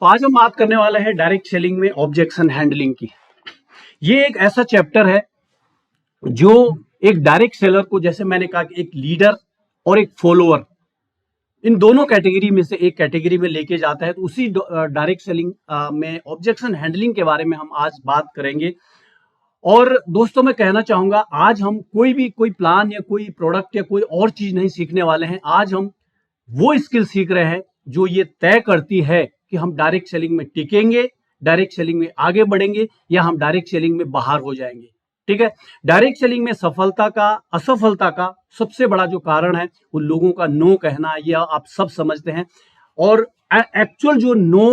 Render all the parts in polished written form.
तो आज हम बात करने वाले हैं डायरेक्ट सेलिंग में ऑब्जेक्शन हैंडलिंग की। ये एक ऐसा चैप्टर है जो एक डायरेक्ट सेलर को, जैसे मैंने कहा कि एक लीडर और एक फॉलोअर, इन दोनों कैटेगरी में से एक कैटेगरी में लेके जाता है। तो उसी डायरेक्ट सेलिंग में ऑब्जेक्शन हैंडलिंग के बारे में हम आज बात करेंगे। और दोस्तों मैं कहना चाहूंगा, आज हम कोई प्लान या कोई प्रोडक्ट या कोई और चीज नहीं सीखने वाले हैं। आज हम वो स्किल सीख रहे हैं जो ये तय करती है कि हम डायरेक्ट सेलिंग में टिकेंगे, डायरेक्ट सेलिंग में आगे बढ़ेंगे या हम डायरेक्ट सेलिंग में बाहर हो जाएंगे। ठीक है, डायरेक्ट सेलिंग में सफलता का असफलता का सबसे बड़ा जो कारण है वो लोगों का नो कहना, यह आप सब समझते हैं। और एक्चुअल जो नो,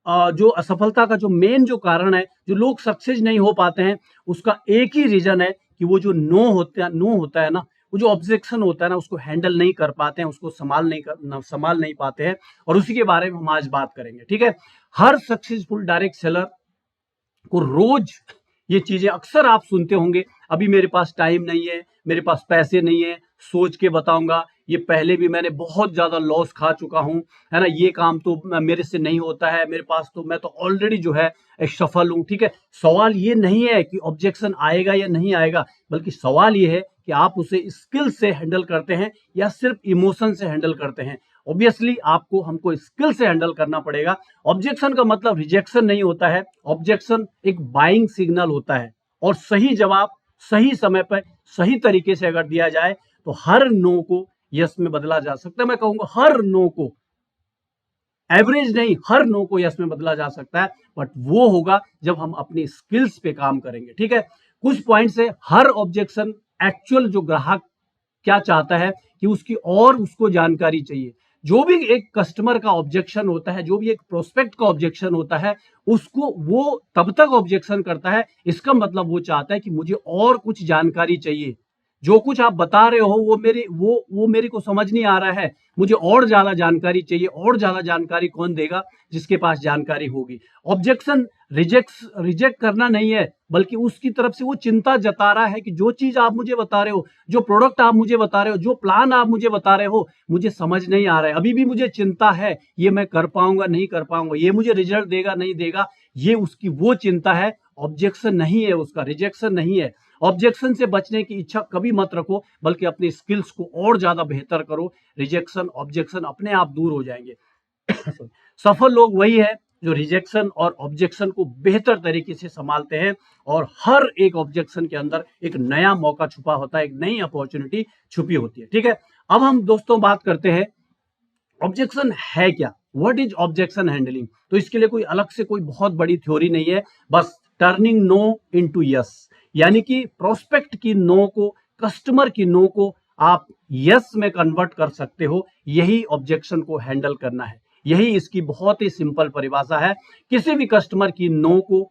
जो असफलता का जो मेन जो कारण है, जो लोग सक्सेस नहीं हो पाते हैं, उसका एक ही रीजन है कि वो जो नो होता है ना, वो जो ऑब्जेक्शन होता है ना, उसको हैंडल नहीं कर पाते हैं, उसको संभाल नहीं पाते हैं। और उसी के बारे में हम आज बात करेंगे। ठीक है, हर सक्सेसफुल डायरेक्ट सेलर को रोज ये चीजें अक्सर आप सुनते होंगे, अभी मेरे पास टाइम नहीं है, मेरे पास पैसे नहीं है, सोच के बताऊंगा, ये पहले भी मैंने बहुत ज्यादा लॉस खा चुका हूं, है ना, ये काम तो मेरे से नहीं होता है, मेरे पास तो, मैं तो ऑलरेडी जो है सफल हूं। ठीक है, सवाल ये नहीं है कि ऑब्जेक्शन आएगा या नहीं आएगा, बल्कि सवाल ये है कि आप उसे स्किल से हैंडल करते हैं या सिर्फ इमोशन से हैंडल करते हैं। ऑब्वियसली आपको हमको स्किल से हैंडल करना पड़ेगा। ऑब्जेक्शन का मतलब रिजेक्शन नहीं होता है, ऑब्जेक्शन एक बाइंग सिग्नल होता है। और सही जवाब सही समय पर सही तरीके से अगर दिया जाए तो हर नो को यस में बदला जा सकता है। मैं कहूंगा हर नो को, एवरेज नहीं, हर नो को यस में बदला जा सकता है, बट वो होगा जब हम अपनी स्किल्स पे काम करेंगे। ठीक है, कुछ पॉइंट्स है। हर ऑब्जेक्शन, एक्चुअल जो ग्राहक क्या चाहता है कि उसको जानकारी चाहिए। जो भी एक कस्टमर का ऑब्जेक्शन होता है, जो भी एक प्रोस्पेक्ट का ऑब्जेक्शन होता है, उसको वो तब तक ऑब्जेक्शन करता है, इसका मतलब वो चाहता है कि मुझे और कुछ जानकारी चाहिए। जो कुछ आप बता रहे हो वो मेरे को समझ नहीं आ रहा है, मुझे और ज्यादा जानकारी चाहिए। और ज्यादा जानकारी कौन देगा? जिसके पास जानकारी होगी। ऑब्जेक्शन रिजेक्ट करना नहीं है, बल्कि उसकी तरफ से वो चिंता जता रहा है कि जो चीज आप मुझे बता रहे हो, जो प्रोडक्ट आप मुझे बता रहे हो, जो प्लान आप मुझे बता रहे हो, मुझे समझ नहीं आ रहा है, अभी भी मुझे चिंता है, ये मैं कर पाऊंगा नहीं कर पाऊंगा, ये मुझे रिजल्ट देगा नहीं देगा, ये उसकी वो चिंता है। ऑब्जेक्शन नहीं है उसका, रिजेक्शन नहीं है। ऑब्जेक्शन से बचने की इच्छा कभी मत रखो, बल्कि अपने स्किल्स को और ज्यादा बेहतर करो। रिजेक्शन ऑब्जेक्शन अपने आप दूर हो जाएंगे। सफल लोग वही है जो रिजेक्शन और ऑब्जेक्शन को बेहतर तरीके से संभालते हैं। और हर एक ऑब्जेक्शन के अंदर एक नया मौका छुपा होता है, एक नई अपॉर्चुनिटी छुपी होती है। ठीक है, अब हम दोस्तों बात करते हैं ऑब्जेक्शन है क्या, व्हाट इज ऑब्जेक्शन हैंडलिंग। तो इसके लिए कोई अलग से कोई बहुत बड़ी थ्योरी नहीं है, बस टर्निंग नो इनटू यस, यानी कि प्रोस्पेक्ट की नो को, कस्टमर की नो को आप यस में कन्वर्ट कर सकते हो। यही ऑब्जेक्शन को हैंडल करना है, यही इसकी बहुत ही सिंपल परिभाषा है। किसी भी कस्टमर की नो को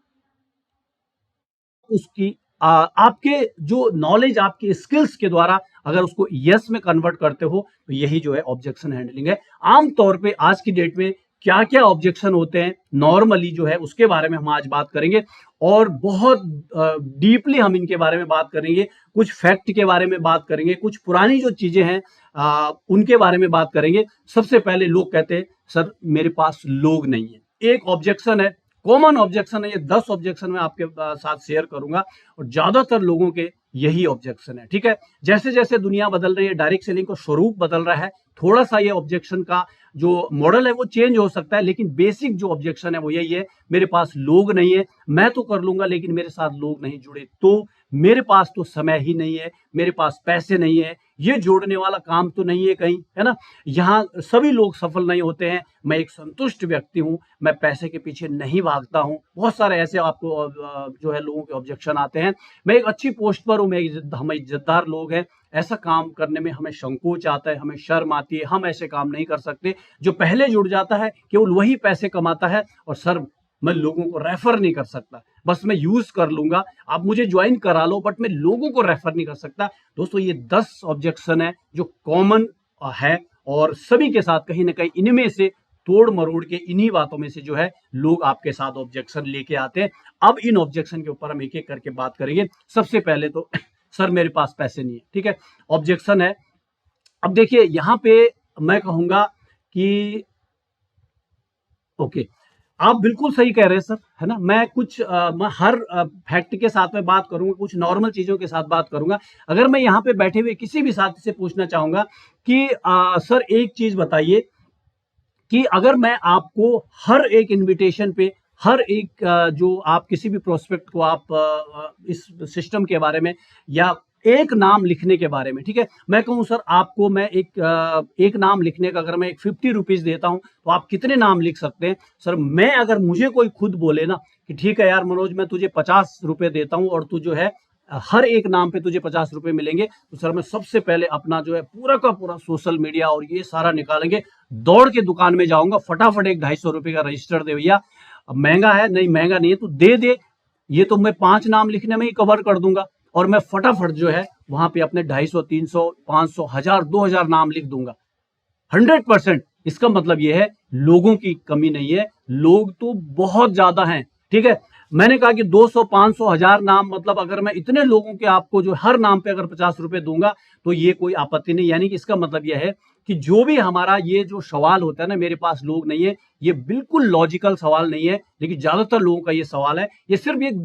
उसकी आपके जो नॉलेज, आपके स्किल्स के द्वारा अगर उसको यस में कन्वर्ट करते हो, तो यही जो है ऑब्जेक्शन हैंडलिंग है। आमतौर पे आज की डेट में क्या क्या ऑब्जेक्शन होते हैं नॉर्मली जो है, उसके बारे में हम आज बात करेंगे। और बहुत डीपली हम इनके बारे में बात करेंगे, कुछ फैक्ट के बारे में बात करेंगे, कुछ पुरानी जो चीजें हैं उनके बारे में बात करेंगे। सबसे पहले लोग कहते हैं सर मेरे पास लोग नहीं है। एक ऑब्जेक्शन है, कॉमन ऑब्जेक्शन है, ये 10 ऑब्जेक्शन मैं आपके साथ शेयर करूंगा और ज्यादातर लोगों के यही ऑब्जेक्शन है। ठीक है, जैसे जैसे दुनिया बदल रही है, डायरेक्ट सेलिंग का स्वरूप बदल रहा है, थोड़ा सा ये ऑब्जेक्शन का जो मॉडल है वो चेंज हो सकता है, लेकिन बेसिक जो ऑब्जेक्शन है वो यही है, मेरे पास लोग नहीं है, मैं तो कर लूंगा लेकिन मेरे साथ लोग नहीं जुड़े, तो मेरे पास तो समय ही नहीं है, मेरे पास पैसे नहीं है, ये जोड़ने वाला काम तो नहीं है कहीं, है ना, यहाँ सभी लोग सफल नहीं होते हैं, मैं एक संतुष्ट व्यक्ति हूं, मैं पैसे के पीछे नहीं भागता हूं। बहुत सारे ऐसे आपको जो है लोगों के ऑब्जेक्शन आते हैं। मैं एक अच्छी पोस्ट पर हूं, हम इज्जतदार लोग हैं, ऐसा काम करने में हमें संकोच आता है, हमें शर्म आती है, हम ऐसे काम नहीं कर सकते। जो पहले जुड़ जाता है केवल वही पैसे कमाता है। और सर मैं लोगों को रेफर नहीं कर सकता, बस मैं यूज कर लूंगा, आप मुझे ज्वाइन करा लो, बट मैं लोगों को रेफर नहीं कर सकता। दोस्तों ये 10 ऑब्जेक्शन है जो कॉमन है, और सभी के साथ कहीं ना कहीं इनमें से तोड़ मरोड़ के इन्हीं बातों में से जो है लोग आपके साथ ऑब्जेक्शन लेके आते हैं। अब इन ऑब्जेक्शन के ऊपर हम एक एक करके बात करेंगे। सबसे पहले तो सर मेरे पास पैसे नहीं है। ठीक है, ऑब्जेक्शन है। अब देखिए यहां पे मैं कहूंगा कि ओके, आप बिल्कुल सही कह रहे हैं सर, है ना। मैं कुछ मैं हर फैक्ट के साथ में बात करूंगा, कुछ नॉर्मल चीजों के साथ बात करूंगा। अगर मैं यहाँ पे बैठे हुए किसी भी साथी से पूछना चाहूंगा कि सर एक चीज बताइए कि अगर मैं आपको हर एक इनविटेशन पे, हर एक जो आप किसी भी प्रोस्पेक्ट को आप इस सिस्टम के बारे में या एक नाम लिखने के बारे में, ठीक है, मैं कहूं सर आपको मैं एक नाम लिखने का अगर मैं एक 50 रुपीज देता हूं तो आप कितने नाम लिख सकते हैं सर। मैं अगर मुझे कोई खुद बोले ना कि ठीक है यार मनोज मैं तुझे 50 रुपए देता हूं और तू जो है हर एक नाम पे तुझे 50 रुपए मिलेंगे, तो सर मैं सबसे पहले अपना जो है पूरा का पूरा सोशल मीडिया और ये सारा निकालेंगे, दौड़ के दुकान में जाऊंगा, फटाफट एक 250 रुपए का रजिस्टर दे भैया, महंगा है नहीं, महंगा नहीं है तो दे दे, ये तो मैं 5 नाम लिखने में ही कवर कर दूंगा और मैं फटाफट जो है वहां पे अपने 250, 300, 500, 1000, 2000 नाम लिख दूंगा। 100%। इसका मतलब यह है लोगों की कमी नहीं है, लोग तो बहुत ज्यादा हैं, ठीक है। मैंने कहा कि 200, 500, 1000 नाम, मतलब अगर मैं इतने लोगों के आपको जो हर नाम पे अगर 50 रुपए दूंगा तो ये कोई आपत्ति नहीं। यानी कि इसका मतलब यह है कि जो भी हमारा ये जो सवाल होता है ना, मेरे पास लोग नहीं है, ये बिल्कुल लॉजिकल सवाल नहीं है, लेकिन ज्यादातर लोगों का ये सवाल है, ये सिर्फ एक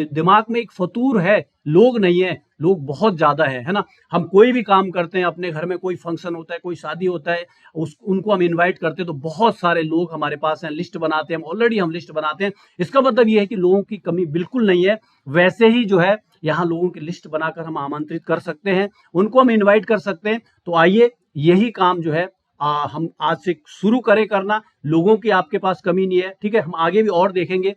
दिमाग में एक फतूर है, लोग नहीं है, लोग बहुत ज्यादा है ना। हम कोई भी काम करते हैं, अपने घर में कोई फंक्शन होता है, कोई शादी होता है, उनको हम इनवाइट करते हैं तो बहुत सारे लोग हमारे पास हैं, लिस्ट बनाते हैं, ऑलरेडी हम लिस्ट बनाते हैं। इसका मतलब ये है कि लोगों की कमी बिल्कुल नहीं है। वैसे ही जो है यहाँ लोगों की लिस्ट बनाकर हम आमंत्रित कर सकते हैं, उनको हम इनवाइट कर सकते हैं। तो आइए यही काम जो है हम आज से शुरू करें करना। लोगों की आपके पास कमी नहीं है, ठीक है, हम आगे भी और देखेंगे।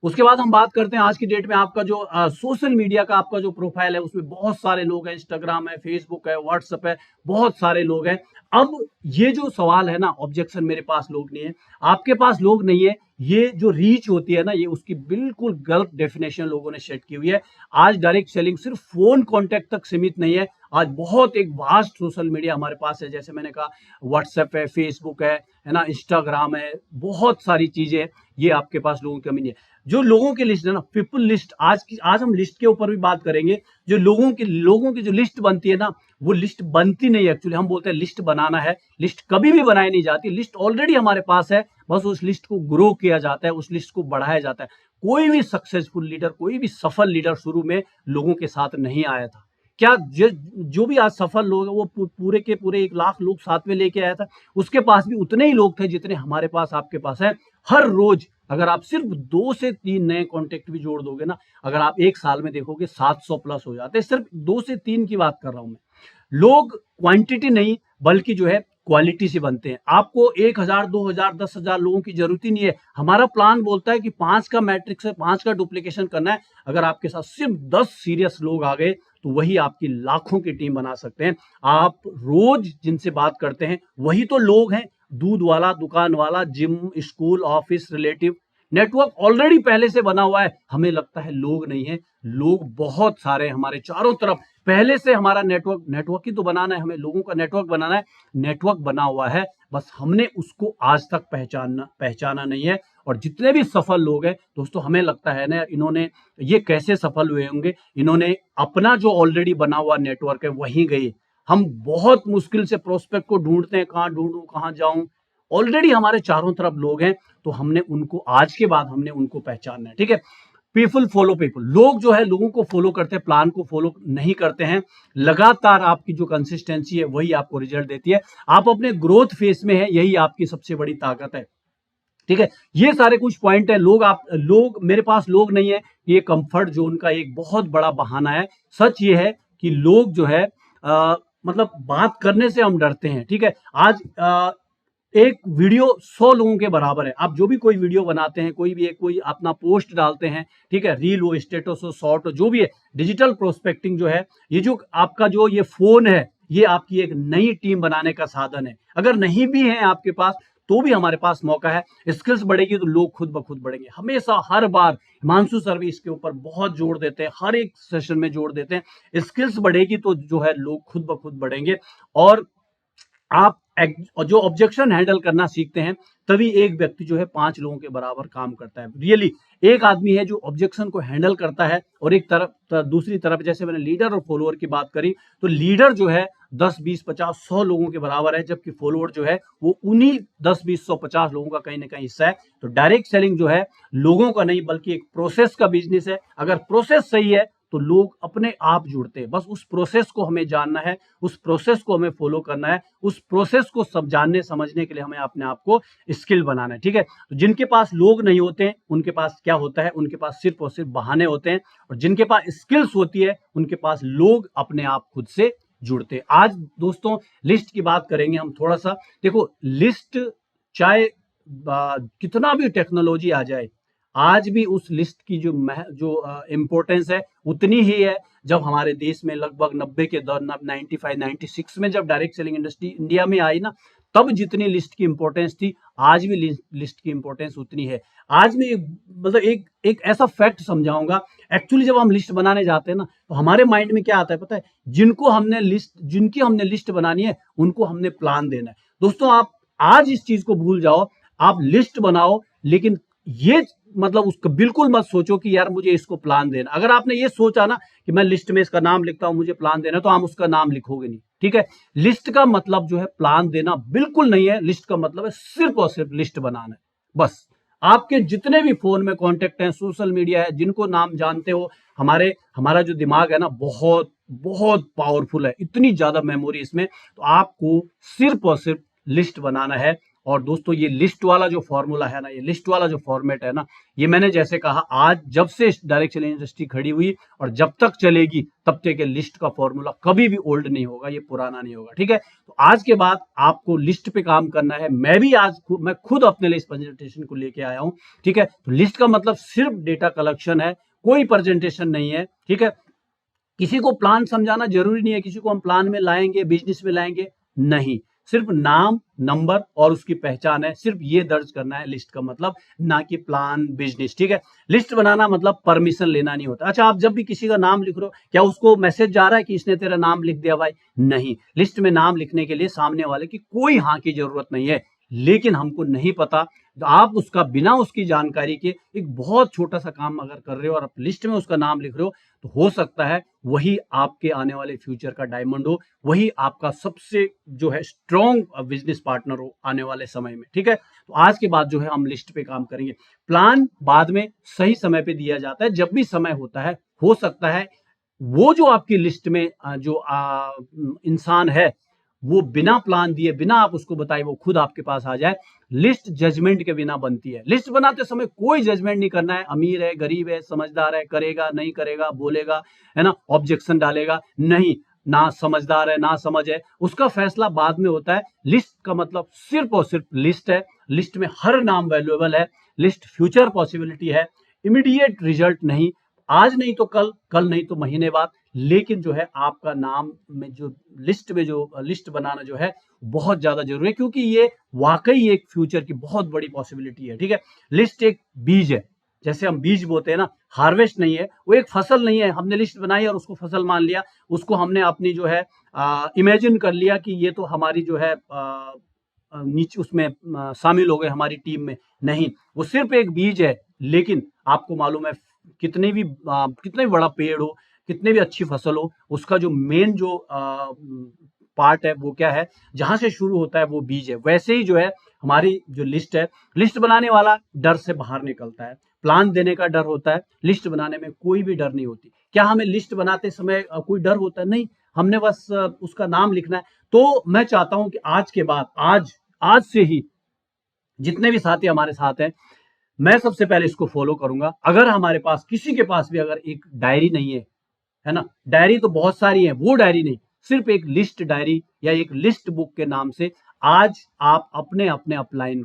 उसके बाद हम बात करते हैं आज की डेट में आपका जो सोशल मीडिया का आपका जो प्रोफाइल है उसमें बहुत सारे लोग हैं, इंस्टाग्राम है, फेसबुक है, व्हाट्सएप है, बहुत सारे लोग हैं। अब ये जो सवाल है ना, ऑब्जेक्शन मेरे पास लोग नहीं है, आपके पास लोग नहीं है, ये जो रीच होती है ना, ये उसकी बिल्कुल गलत डेफिनेशन लोगों ने सेट की हुई है। आज डायरेक्ट सेलिंग सिर्फ फोन कॉन्टेक्ट तक सीमित नहीं है, आज बहुत एक वास्ट सोशल मीडिया हमारे पास है। जैसे मैंने कहा व्हाट्सएप है, फेसबुक है ना, इंस्टाग्राम है, बहुत सारी चीजें, ये आपके पास लोगों की कमी नहीं है। जो लोगों की लिस्ट है ना, पीपल लिस्ट, आज हम लिस्ट के ऊपर भी बात करेंगे। जो लोगों की जो लिस्ट बनती है ना, वो लिस्ट बनती नहीं है एक्चुअली। हम बोलते हैं लिस्ट बनाना है, लिस्ट कभी भी बनाई नहीं जाती, लिस्ट ऑलरेडी हमारे पास है, बस उस लिस्ट को ग्रो किया जाता है, उस लिस्ट को बढ़ाया जाता है। कोई भी सक्सेसफुल लीडर, कोई भी सफल लीडर शुरू में लोगों के साथ नहीं आया था। क्या जो भी आज सफल लोग हैं वो पूरे के पूरे 1 लाख लोग साथ में लेके आया था? उसके पास भी उतने ही लोग थे जितने हमारे पास, आपके पास है। हर रोज अगर आप सिर्फ 2 से 3 नए कॉन्टेक्ट भी जोड़ दोगे ना, अगर आप एक साल में देखोगे 700 प्लस हो जाते हैं। सिर्फ 2 से 3 की बात कर रहा हूं मैं। लोग क्वांटिटी नहीं बल्कि जो है क्वालिटी से बनते हैं। आपको 1000, 2000, 10,000 लोगों की जरूरत ही नहीं है। हमारा प्लान बोलता है कि 5 का मैट्रिक्स है, 5 का डुप्लीकेशन करना है। अगर आपके साथ सिर्फ 10 सीरियस लोग आ गए तो वही आपकी लाखों की टीम बना सकते हैं। आप रोज जिनसे बात करते हैं वही तो लोग हैं, दूध वाला, दुकान वाला, gym, school, office, relative, network already पहले से बना हुआ है। हमें लगता है लोग नहीं है, लोग बहुत सारे हमारे चारों तरफ पहले से। हमारा नेटवर्क ही तो बनाना है, हमें लोगों का नेटवर्क बनाना है। नेटवर्क बना हुआ है, बस हमने उसको आज तक पहचाना नहीं है। और जितने भी सफल लोग हैं दोस्तों, हमें लगता है ना, इन्होंने ये कैसे सफल हुए होंगे, इन्होंने अपना जो ऑलरेडी बना हुआ नेटवर्क है वहीं गए। हम बहुत मुश्किल से प्रोस्पेक्ट को ढूंढते हैं, कहां ढूंढूं, कहां जाऊं, ऑलरेडी हमारे चारों तरफ लोग हैं, तो हमने उनको आज के बाद हमने उनको पहचानना है, ठीक है। पीपल फॉलो पीपल, लोग जो है लोगों को फॉलो करते हैं, प्लान को फॉलो नहीं करते हैं। लगातार आपकी जो कंसिस्टेंसी है वही आपको रिजल्ट देती है। आप अपने ग्रोथ फेज में है, यही आपकी सबसे बड़ी ताकत है, ठीक है। ये सारे कुछ पॉइंट है। लोग मेरे पास लोग नहीं है, ये कंफर्ट जोन का एक बहुत बड़ा बहाना है। सच ये है कि लोग जो है मतलब बात करने से हम डरते हैं, ठीक है। आज एक वीडियो 100 लोगों के बराबर है। आप जो भी कोई वीडियो बनाते हैं, कोई अपना पोस्ट डालते हैं, ठीक है, रील हो, स्टेटस हो, शॉर्ट हो, जो भी है, डिजिटल प्रोस्पेक्टिंग जो है, ये जो आपका जो ये फोन है, ये आपकी एक नई टीम बनाने का साधन है। अगर नहीं भी है आपके पास तो भी हमारे पास मौका है। स्किल्स बढ़ेगी तो लोग खुद ब खुद बढ़ेंगे। हमेशा हर बार हिमांशु सर भी इसके ऊपर बहुत जोर देते हैं, हर एक सेशन में जोर देते हैं। स्किल्स बढ़ेगी तो जो है लोग खुद ब खुद बढ़ेंगे। और आप जो ऑब्जेक्शन हैंडल करना सीखते हैं, तभी एक व्यक्ति जो है 5 लोगों के बराबर काम करता है। रियली एक आदमी है जो ऑब्जेक्शन को हैंडल करता है, और एक तरफ दूसरी तरफ जैसे मैंने लीडर और फॉलोअर की बात करी, तो लीडर जो है 10, 20, 50, 100 लोगों के बराबर है, जबकि फॉलोअर जो है वो उन्हीं 10, 20, 100, 50 लोगों का कहीं ना कहीं हिस्सा है। तो डायरेक्ट सेलिंग जो है लोगों का नहीं बल्कि एक प्रोसेस का बिजनेस है। अगर प्रोसेस सही है तो लोग अपने आप जुड़ते हैं। बस उस प्रोसेस को हमें जानना है, उस प्रोसेस को हमें फॉलो करना है, उस प्रोसेस को सब जानने समझने के लिए हमें अपने आप को स्किल बनाना है। ठीक है, तो जिनके पास लोग नहीं होते हैं उनके पास क्या होता है, उनके पास सिर्फ और सिर्फ बहाने होते हैं, और जिनके पास स्किल्स होती है उनके पास लोग अपने आप खुद से जुड़ते हैं। आज दोस्तों लिस्ट की बात करेंगे हम थोड़ा सा। देखो लिस्ट, चाहे कितना भी टेक्नोलॉजी आ जाए, आज भी उस लिस्ट की जो इम्पोर्टेंस है उतनी ही है। जब हमारे देश में लगभग 90 के दौर 95, 96 में जब डायरेक्ट सेलिंग इंडस्ट्री इंडिया में आई ना, तब जितनी लिस्ट की इंपॉर्टेंस थी, आज भी लिस्ट की इंपॉर्टेंस उतनी है। आज मैं मतलब एक ऐसा फैक्ट समझाऊंगा। एक्चुअली जब हम लिस्ट बनाने जाते हैं ना, तो हमारे माइंड में क्या आता है पता है, जिनकी हमने लिस्ट बनानी है उनको हमने प्लान देना है। दोस्तों आप आज इस चीज को भूल जाओ, आप लिस्ट बनाओ, लेकिन ये मतलब उसको बिल्कुल मत सोचो कि यार मुझे इसको प्लान देना। अगर आपने ये सोचा ना कि मैं लिस्ट में इसका नाम लिखता हूं, मुझे प्लान देना, तो आप उसका नाम लिखोगे नहीं। ठीक है, लिस्ट का मतलब जो है प्लान देना बिल्कुल नहीं है। लिस्ट का मतलब है सिर्फ और सिर्फ लिस्ट बनाना है। बस आपके जितने भी फोन में कॉन्टेक्ट हैं, सोशल मीडिया है, जिनको नाम जानते हो, हमारा जो दिमाग है ना, बहुत बहुत पावरफुल है, इतनी ज्यादा मेमोरी इसमें। तो आपको सिर्फ और सिर्फ लिस्ट बनाना है। और दोस्तों ये लिस्ट वाला जो फॉर्मूला है ना, ये लिस्ट वाला जो फॉर्मेट है ना, ये मैंने जैसे कहा, आज जब से डायरेक्ट सेलिंग इंडस्ट्री खड़ी हुई और जब तक चलेगी तब तक ये लिस्ट का फॉर्मूला कभी भी ओल्ड नहीं होगा, ये पुराना नहीं होगा। ठीक है, तो आज के बाद आपको लिस्ट पे काम करना है। मैं खुद अपने लिए इस प्रेजेंटेशन को लेके आया हूं। ठीक है, तो लिस्ट का मतलब सिर्फ डेटा कलेक्शन है, कोई प्रेजेंटेशन नहीं है। ठीक है, किसी को प्लान समझाना जरूरी नहीं है, किसी को हम प्लान में लाएंगे, बिजनेस में लाएंगे, नहीं। सिर्फ नाम, नंबर और उसकी पहचान है, सिर्फ ये दर्ज करना है लिस्ट का मतलब, ना कि प्लान, बिजनेस। ठीक है, लिस्ट बनाना मतलब परमिशन लेना नहीं होता। अच्छा, आप जब भी किसी का नाम लिख रहे हो, क्या उसको मैसेज जा रहा है कि इसने तेरा नाम लिख दिया भाई? नहीं, लिस्ट में नाम लिखने के लिए सामने वाले की कोई हाँ की जरूरत नहीं है। लेकिन हमको नहीं पता, तो आप उसका बिना उसकी जानकारी के एक बहुत छोटा सा काम अगर कर रहे हो और आप लिस्ट में उसका नाम लिख रहे हो, तो हो सकता है वही आपके आने वाले फ्यूचर का डायमंड हो, वही आपका सबसे जो है स्ट्रॉन्ग बिजनेस पार्टनर हो आने वाले समय में। ठीक है, तो आज के बाद जो है हम लिस्ट पे काम करेंगे। प्लान बाद में सही समय पे दिया जाता है, जब भी समय होता है। हो सकता है वो जो आपकी लिस्ट में जो इंसान है, वो बिना प्लान दिए, बिना आप उसको बताए, वो खुद आपके पास आ जाए। लिस्ट जजमेंट के बिना बनती है। लिस्ट बनाते समय कोई जजमेंट नहीं करना है, अमीर है, गरीब है, समझदार है, करेगा नहीं करेगा, बोलेगा, है ना, ऑब्जेक्शन डालेगा, नहीं। ना समझदार है ना समझ है, उसका फैसला बाद में होता है। लिस्ट का मतलब सिर्फ और सिर्फ लिस्ट है। लिस्ट में हर नाम वैल्यूएबल है। लिस्ट फ्यूचर पॉसिबिलिटी है, इमीडिएट रिजल्ट नहीं, आज नहीं तो कल, कल नहीं तो महीने बाद। लेकिन जो है आपका नाम में जो लिस्ट बनाना जो है बहुत ज्यादा जरूरी है, क्योंकि ये वाकई एक फ्यूचर की बहुत बड़ी पॉसिबिलिटी है। ठीक है, लिस्ट एक बीज है, जैसे हम बीज बोते हैं ना, हार्वेस्ट नहीं है, वो एक फसल नहीं है। हमने लिस्ट बनाई और उसको फसल मान लिया, उसको हमने अपनी जो है इमेजिन कर लिया कि ये तो हमारी जो है नीचे उसमें शामिल हो गए हमारी टीम में। नहीं, वो सिर्फ एक बीज है। लेकिन आपको मालूम है, कितने भी बड़ा पेड़ हो, कितने भी अच्छी फसल हो, उसका जो मेन जो पार्ट है वो क्या है, जहां से शुरू होता है वो बीज है। वैसे ही जो है हमारी जो लिस्ट है, लिस्ट बनाने वाला डर से बाहर निकलता है, प्लान देने का डर होता है, लिस्ट बनाने में कोई भी डर नहीं होती। क्या हमें लिस्ट बनाते समय कोई डर होता है? नहीं, हमने बस उसका नाम लिखना है। तो मैं चाहता हूं कि आज के बाद, आज से ही जितने भी साथी हमारे साथ हैं, मैं सबसे पहले इसको फॉलो करूंगा। अगर हमारे पास किसी के पास भी अगर एक डायरी नहीं है ना, डायरी तो बहुत सारी है, वो डायरी नहीं, सिर्फ एक लिस्ट डायरी या एक लिस्ट बुक के नाम से आज आप अपने अपलाइन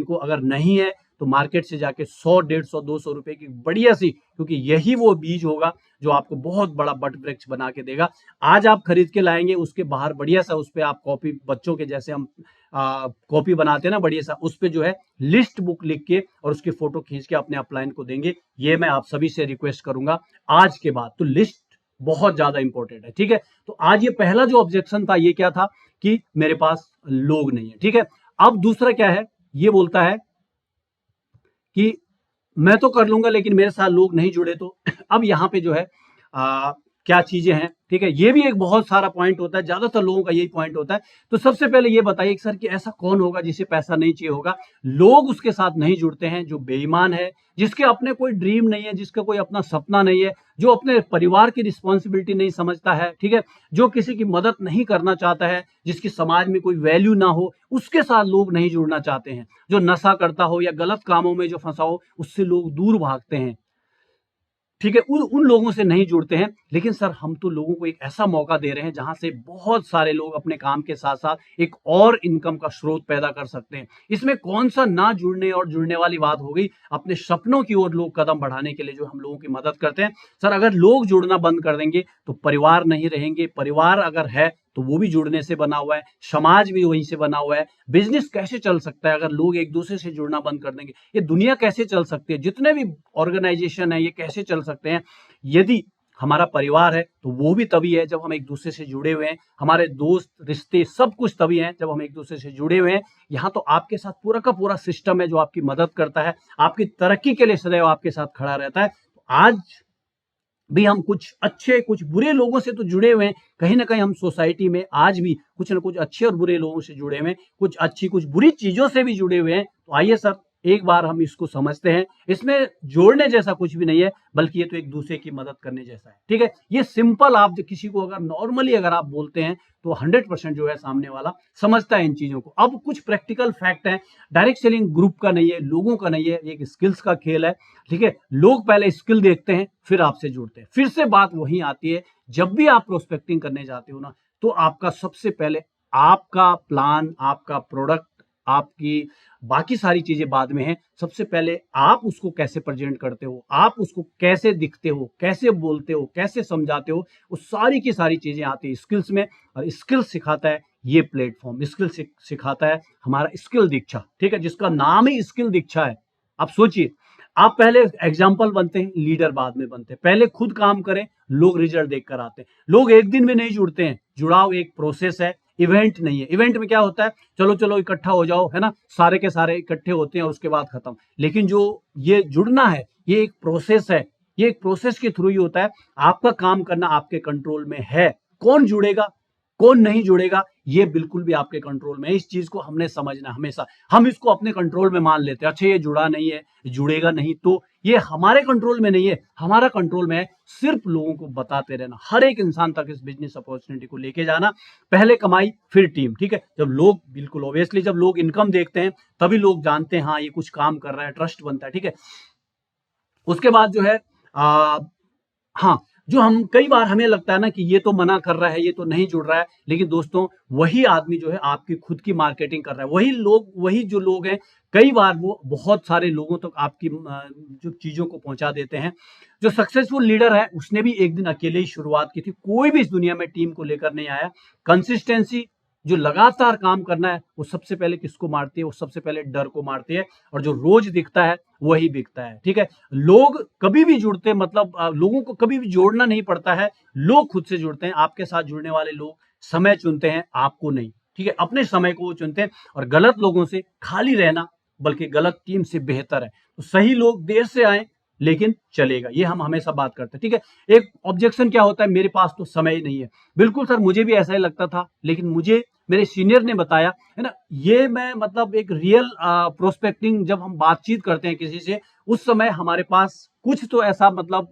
को अगर नहीं है तो मार्केट से जाके 100, 150, 200 रुपए की बढ़िया सी, क्योंकि यही वो बीज होगा जो आपको बहुत बड़ा बट वृक्ष बना के देगा। आज आप खरीद के लाएंगे, उसके बाहर बढ़िया सा उस पे आप कॉपी, बच्चों के जैसे हम कॉपी बनाते हैं ना, बढ़िया सा उस पे जो है लिस्ट बुक लिख के और उसकी फोटो खींच के अपने अपलाइन को देंगे। ये मैं आप सभी से रिक्वेस्ट करूंगा आज के बाद। तो लिस्ट बहुत ज्यादा इंपॉर्टेंट है। ठीक है, तो आज ये पहला जो ऑब्जेक्शन था, ये क्या था कि मेरे पास लोग नहीं है। ठीक है, अब दूसरा क्या है, ये बोलता है कि मैं तो कर लूंगा लेकिन मेरे साथ लोग नहीं जुड़े तो अब यहाँ पे जो है क्या चीजें हैं। ठीक है, ये भी एक बहुत सारा पॉइंट होता है, ज्यादातर लोगों का यही पॉइंट होता है। तो सबसे पहले ये बताइए सर कि ऐसा कौन होगा जिसे पैसा नहीं चाहिए होगा, लोग उसके साथ नहीं जुड़ते हैं, जो बेईमान है, जिसके अपने कोई ड्रीम नहीं है, जिसका कोई अपना सपना नहीं है, जो अपने परिवार की रिस्पॉन्सिबिलिटी नहीं समझता है। ठीक है, जो किसी की मदद नहीं करना चाहता है, जिसकी समाज में कोई वैल्यू ना हो, उसके साथ लोग नहीं जुड़ना चाहते हैं। जो नशा करता हो या गलत कामों में जो फंसा हो, उससे लोग दूर भागते हैं। ठीक है, उन लोगों से नहीं जुड़ते हैं। लेकिन सर हम तो लोगों को एक ऐसा मौका दे रहे हैं जहां से बहुत सारे लोग अपने काम के साथ साथ एक और इनकम का स्रोत पैदा कर सकते हैं। इसमें कौन सा ना जुड़ने और जुड़ने वाली बात हो गई। अपने सपनों की ओर लोग कदम बढ़ाने के लिए जो हम लोगों की मदद करते हैं। सर अगर लोग जुड़ना बंद कर देंगे तो परिवार नहीं रहेंगे, परिवार अगर है तो वो भी जुड़ने से बना हुआ है, समाज भी वहीं से बना हुआ है। बिजनेस कैसे चल सकता है अगर लोग एक दूसरे से जुड़ना बंद कर देंगे। ये दुनिया कैसे चल सकती है, जितने भी ऑर्गेनाइजेशन है ये कैसे चल सकते हैं। यदि हमारा परिवार है तो वो भी तभी है जब हम एक दूसरे से जुड़े हुए हैं। हमारे दोस्त रिश्ते सब कुछ तभी हैं जब हम एक दूसरे से जुड़े हुए हैं। यहाँ तो आपके साथ पूरा का पूरा सिस्टम है जो आपकी मदद करता है, आपकी तरक्की के लिए सदैव आपके साथ खड़ा रहता है। आज भी हम कुछ अच्छे कुछ बुरे लोगों से तो जुड़े हुए हैं, कहीं ना कहीं हम सोसाइटी में आज भी कुछ ना कुछ अच्छे और बुरे लोगों से जुड़े हुए हैं, कुछ अच्छी कुछ बुरी चीजों से भी जुड़े हुए हैं। तो आइए सर एक बार हम इसको समझते हैं। इसमें जोड़ने जैसा कुछ भी नहीं है, बल्कि ये तो एक दूसरे की मदद करने जैसा है। ठीक है, ये सिंपल, आप किसी को अगर नॉर्मली अगर आप बोलते हैं तो 100% जो है सामने वाला समझता है इन चीजों को। अब कुछ प्रैक्टिकल फैक्ट है, डायरेक्ट सेलिंग ग्रुप का नहीं है, लोगों का नहीं है, एक स्किल्स का खेल है। ठीक है, लोग पहले स्किल देखते हैं फिर आपसे जुड़ते हैं। फिर से बात वहीं आती है, जब भी आप प्रोस्पेक्टिंग करने जाते हो ना तो आपका सबसे पहले आपका प्लान, आपका प्रोडक्ट, आपकी बाकी सारी चीजें बाद में हैं। सबसे पहले आप उसको कैसे प्रेजेंट करते हो, आप उसको कैसे दिखते हो, कैसे बोलते हो, कैसे समझाते हो, वो सारी की सारी चीजें आती है स्किल्स में। और स्किल सिखाता है ये प्लेटफॉर्म, स्किल सिखाता है हमारा स्किल दीक्षा। ठीक है, जिसका नाम ही स्किल दीक्षा है। आप सोचिए, आप पहले एग्जाम्पल बनते हैं, लीडर बाद में बनते हैं। पहले खुद काम करें, लोग रिजल्ट देख कर आते हैं। लोग एक दिन में नहीं जुड़ते हैं, जुड़ाव एक प्रोसेस है, इवेंट नहीं है। इवेंट में क्या होता है, चलो चलो इकट्ठा हो जाओ, है ना, सारे के सारे इकट्ठे होते हैं और उसके बाद खत्म। लेकिन जो ये जुड़ना है ये एक प्रोसेस है, ये एक प्रोसेस के थ्रू ही होता है। आपका काम करना आपके कंट्रोल में है। कौन जुड़ेगा कौन नहीं जुड़ेगा ये बिल्कुल भी आपके कंट्रोल में है। इस चीज को हमने समझना, हमेशा हम इसको अपने कंट्रोल में मान लेते हैं। अच्छा ये जुड़ा नहीं है, जुड़ेगा नहीं, तो ये हमारे कंट्रोल में नहीं है। हमारा कंट्रोल में है सिर्फ लोगों को बताते रहना, हर एक इंसान तक इस बिजनेस अपॉर्चुनिटी को लेके जाना। पहले कमाई फिर टीम। ठीक है, जब लोग, बिल्कुल ऑब्वियसली जब लोग इनकम देखते हैं तभी लोग जानते हैं हाँ ये कुछ काम कर रहा है, ट्रस्ट बनता है। ठीक है, उसके बाद जो है हाँ, जो हम कई बार हमें लगता है ना कि ये तो मना कर रहा है, ये तो नहीं जुड़ रहा है, लेकिन दोस्तों वही आदमी जो है आपकी खुद की मार्केटिंग कर रहा है। वही जो लोग हैं, कई बार वो बहुत सारे लोगों तक आपकी जो चीजों को पहुंचा देते हैं। जो सक्सेसफुल लीडर है उसने भी एक दिन अकेले ही शुरुआत की थी, कोई भी इस दुनिया में टीम को लेकर नहीं आया। कंसिस्टेंसी, जो लगातार काम करना है, वो सबसे पहले किसको मारती है, वो सबसे पहले डर को मारती है। और जो रोज दिखता है वही बिकता है। ठीक है, लोग कभी भी जुड़ते, मतलब लोगों को कभी भी जोड़ना नहीं पड़ता है, लोग खुद से जुड़ते हैं। आपके साथ जुड़ने वाले लोग समय चुनते हैं, आपको नहीं। ठीक है, अपने समय को वो चुनते हैं। और गलत लोगों से खाली रहना बल्कि गलत टीम से बेहतर है। तो सही लोग देर से आए लेकिन चलेगा, ये हम हमेशा बात करते हैं। ठीक है, एक ऑब्जेक्शन क्या होता है, मेरे पास तो समय ही नहीं है। बिल्कुल सर, मुझे भी ऐसा ही लगता था, लेकिन मुझे मेरे सीनियर ने बताया, है ना, ये मैं मतलब एक रियल प्रोस्पेक्टिंग जब हम बातचीत करते हैं किसी से, उस समय हमारे पास कुछ तो ऐसा मतलब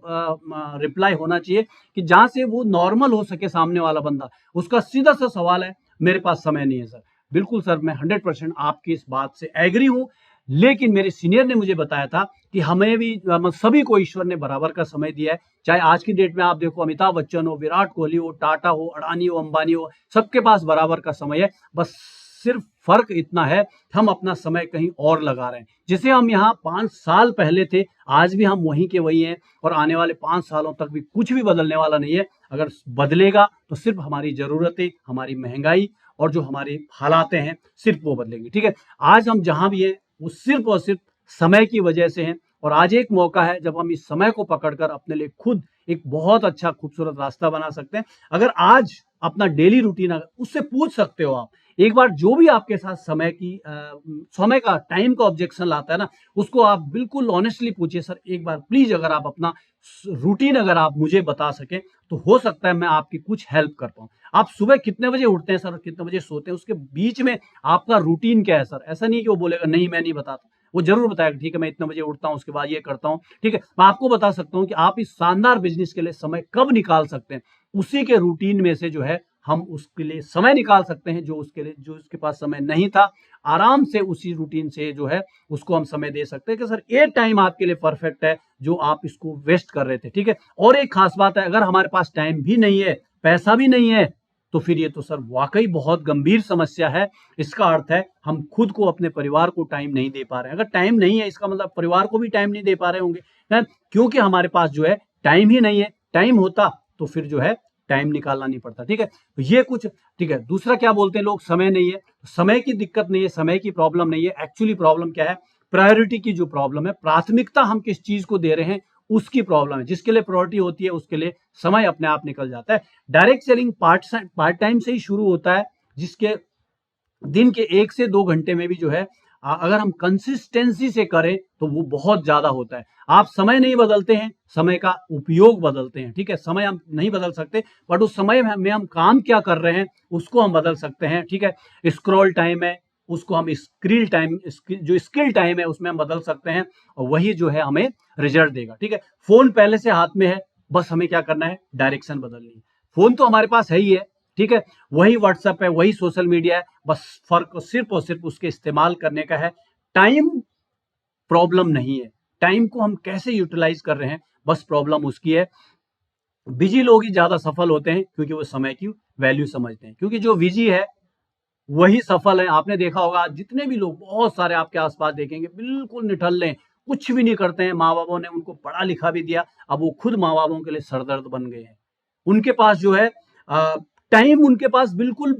रिप्लाई होना चाहिए कि जहां से वो नॉर्मल हो सके सामने वाला बंदा। उसका सीधा सा सवाल है, मेरे पास समय नहीं है सर। बिल्कुल सर, मैं 100% आपकी इस बात से एग्री हूं। लेकिन मेरे सीनियर ने मुझे बताया था कि हमें भी सभी को ईश्वर ने बराबर का समय दिया है। चाहे आज की डेट में आप देखो, अमिताभ बच्चन हो, विराट कोहली हो, टाटा हो, अडानी हो, अंबानी हो, सबके पास बराबर का समय है। बस सिर्फ फर्क इतना है, हम अपना समय कहीं और लगा रहे हैं। जिसे हम यहाँ 5 साल पहले थे, आज भी हम वहीं के वही हैं। और आने वाले 5 सालों तक भी कुछ भी बदलने वाला नहीं है। अगर बदलेगा तो सिर्फ हमारी जरूरतें, हमारी महंगाई और जो हमारे हालात हैं, सिर्फ वो बदलेंगे। ठीक है, आज हम जहां भी हैं वो सिर्फ और सिर्फ समय की वजह से हैं। और आज एक मौका है जब हम इस समय को पकड़कर अपने लिए खुद एक बहुत अच्छा खूबसूरत रास्ता बना सकते हैं। अगर आज अपना डेली रूटीन उससे पूछ सकते हो आप। एक बार जो भी आपके साथ समय का टाइम का ऑब्जेक्शन लाता है ना, उसको आप बिल्कुल ऑनेस्टली पूछिए, सर एक बार प्लीज अगर आप अपना रूटीन अगर आप मुझे बता सकें तो हो सकता है मैं आपकी कुछ हेल्प कर पाऊं। आप सुबह कितने बजे उठते हैं सर, कितने बजे सोते हैं, उसके बीच में आपका रूटीन क्या है सर। ऐसा नहीं कि वो बोलेगा नहीं मैं नहीं बताता, वो जरूर बताएगा ठीक है मैं इतने बजे उठता हूँ, उसके बाद ये करता हूँ, ठीक है। मैं आपको बता सकता हूँ कि आप इस शानदार बिजनेस के लिए समय कब निकाल सकते हैं, उसी के रूटीन में से जो है हम उसके लिए समय निकाल सकते हैं। जो उसके पास समय नहीं था, आराम से उसी रूटीन से जो है उसको हम समय दे सकते हैं कि सर ये टाइम आपके लिए परफेक्ट है जो आप इसको वेस्ट कर रहे थे, ठीक है। और एक खास बात है, अगर हमारे पास टाइम भी नहीं है, पैसा भी नहीं है, तो फिर ये तो सर वाकई बहुत गंभीर समस्या है। इसका अर्थ है हम खुद को, अपने परिवार को टाइम नहीं दे पा रहे हैं। अगर टाइम नहीं है इसका मतलब परिवार को भी टाइम नहीं दे पा रहे होंगे, है? क्योंकि हमारे पास जो है टाइम ही नहीं है। टाइम होता तो फिर जो है टाइम निकालना नहीं पड़ता, ठीक है। तो ये कुछ, ठीक है। दूसरा क्या बोलते हैं लोग, समय नहीं है। समय की दिक्कत नहीं है, समय की प्रॉब्लम नहीं है। एक्चुअली प्रॉब्लम क्या है, प्रायोरिटी की जो प्रॉब्लम है, प्राथमिकता हम किस चीज को दे रहे हैं उसकी प्रॉब्लम है। जिसके लिए प्रायोरिटी होती है उसके लिए समय अपने आप निकल जाता है। डायरेक्ट सेलिंग पार्ट टाइम से ही शुरू होता है, जिसके दिन के 1 से 2 घंटे में भी जो है अगर हम कंसिस्टेंसी से करें तो वो बहुत ज्यादा होता है। आप समय नहीं बदलते हैं, समय का उपयोग बदलते हैं, ठीक है। समय हम नहीं बदल सकते, बट उस समय में हम काम क्या कर रहे हैं उसको हम बदल सकते हैं, ठीक है। स्क्रॉल टाइम है, उसको हम जो स्किल टाइम है उसमें हम बदल सकते हैं, और वही जो है हमें रिजल्ट देगा, ठीक है। फोन पहले से हाथ में है, बस हमें क्या करना है, डायरेक्शन बदलनी है। फोन तो हमारे पास है ही है, ठीक है। वही व्हाट्सएप है, वही सोशल मीडिया है, बस फर्क सिर्फ और सिर्फ उसके इस्तेमाल करने का है। टाइम प्रॉब्लम नहीं है, टाइम को हम कैसे यूटिलाइज कर रहे हैं बस प्रॉब्लम उसकी है। बिजी लोग ही ज्यादा सफल होते हैं क्योंकि वो समय की वैल्यू समझते हैं, क्योंकि जो बिजी है वही सफल है। आपने देखा होगा जितने भी लोग, बहुत सारे आपके आसपास देखेंगे बिल्कुल निठल्ले, कुछ भी नहीं करते हैं। माँ बापों ने उनको पढ़ा लिखा भी दिया, अब वो खुद माँ बापों के लिए सरदर्द बन गए हैं। उनके पास जो है टाइम, उनके पास बिल्कुल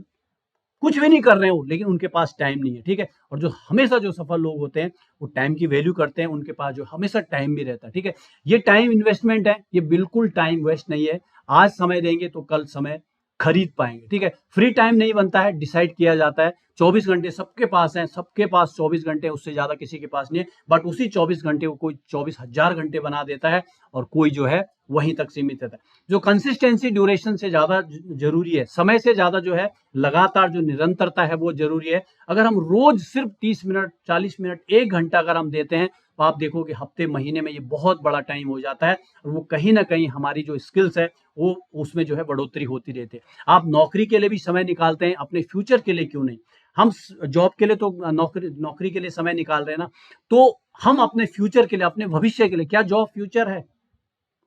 कुछ भी नहीं कर रहे हो, लेकिन उनके पास टाइम नहीं है, ठीक है। और जो हमेशा जो सफल लोग होते हैं वो टाइम की वैल्यू करते हैं, उनके पास जो हमेशा टाइम भी रहता है, ठीक है। ये टाइम इन्वेस्टमेंट है, ये बिल्कुल टाइम वेस्ट नहीं है। आज समय देंगे तो कल समय खरीद पाएंगे, ठीक है। फ्री टाइम नहीं बनता है, डिसाइड किया जाता है। 24 घंटे सबके पास है, सबके पास 24 घंटे, उससे ज्यादा किसी के पास नहीं है। बट उसी 24 घंटे को कोई 24,000 घंटे बना देता है, और कोई जो है वहीं तक सीमित रहता है। जो कंसिस्टेंसी ड्यूरेशन से ज्यादा जरूरी है, समय से ज्यादा जो है लगातार जो निरंतरता है वो जरूरी है। अगर हम रोज सिर्फ 30 मिनट, 40 मिनट, 1 घंटा अगर हम देते हैं तो आप देखोगे हफ्ते महीने में ये बहुत बड़ा टाइम हो जाता है, और वो कहीं ना कहीं हमारी जो स्किल्स है वो उसमें जो है बढ़ोतरी होती रहती है। आप नौकरी के लिए भी समय निकालते हैं, अपने फ्यूचर के लिए क्यों नहीं। हम जॉब के लिए तो नौकरी के लिए समय निकाल रहे हैं ना, तो हम अपने फ्यूचर के लिए, अपने भविष्य के लिए, क्या जॉब फ्यूचर है?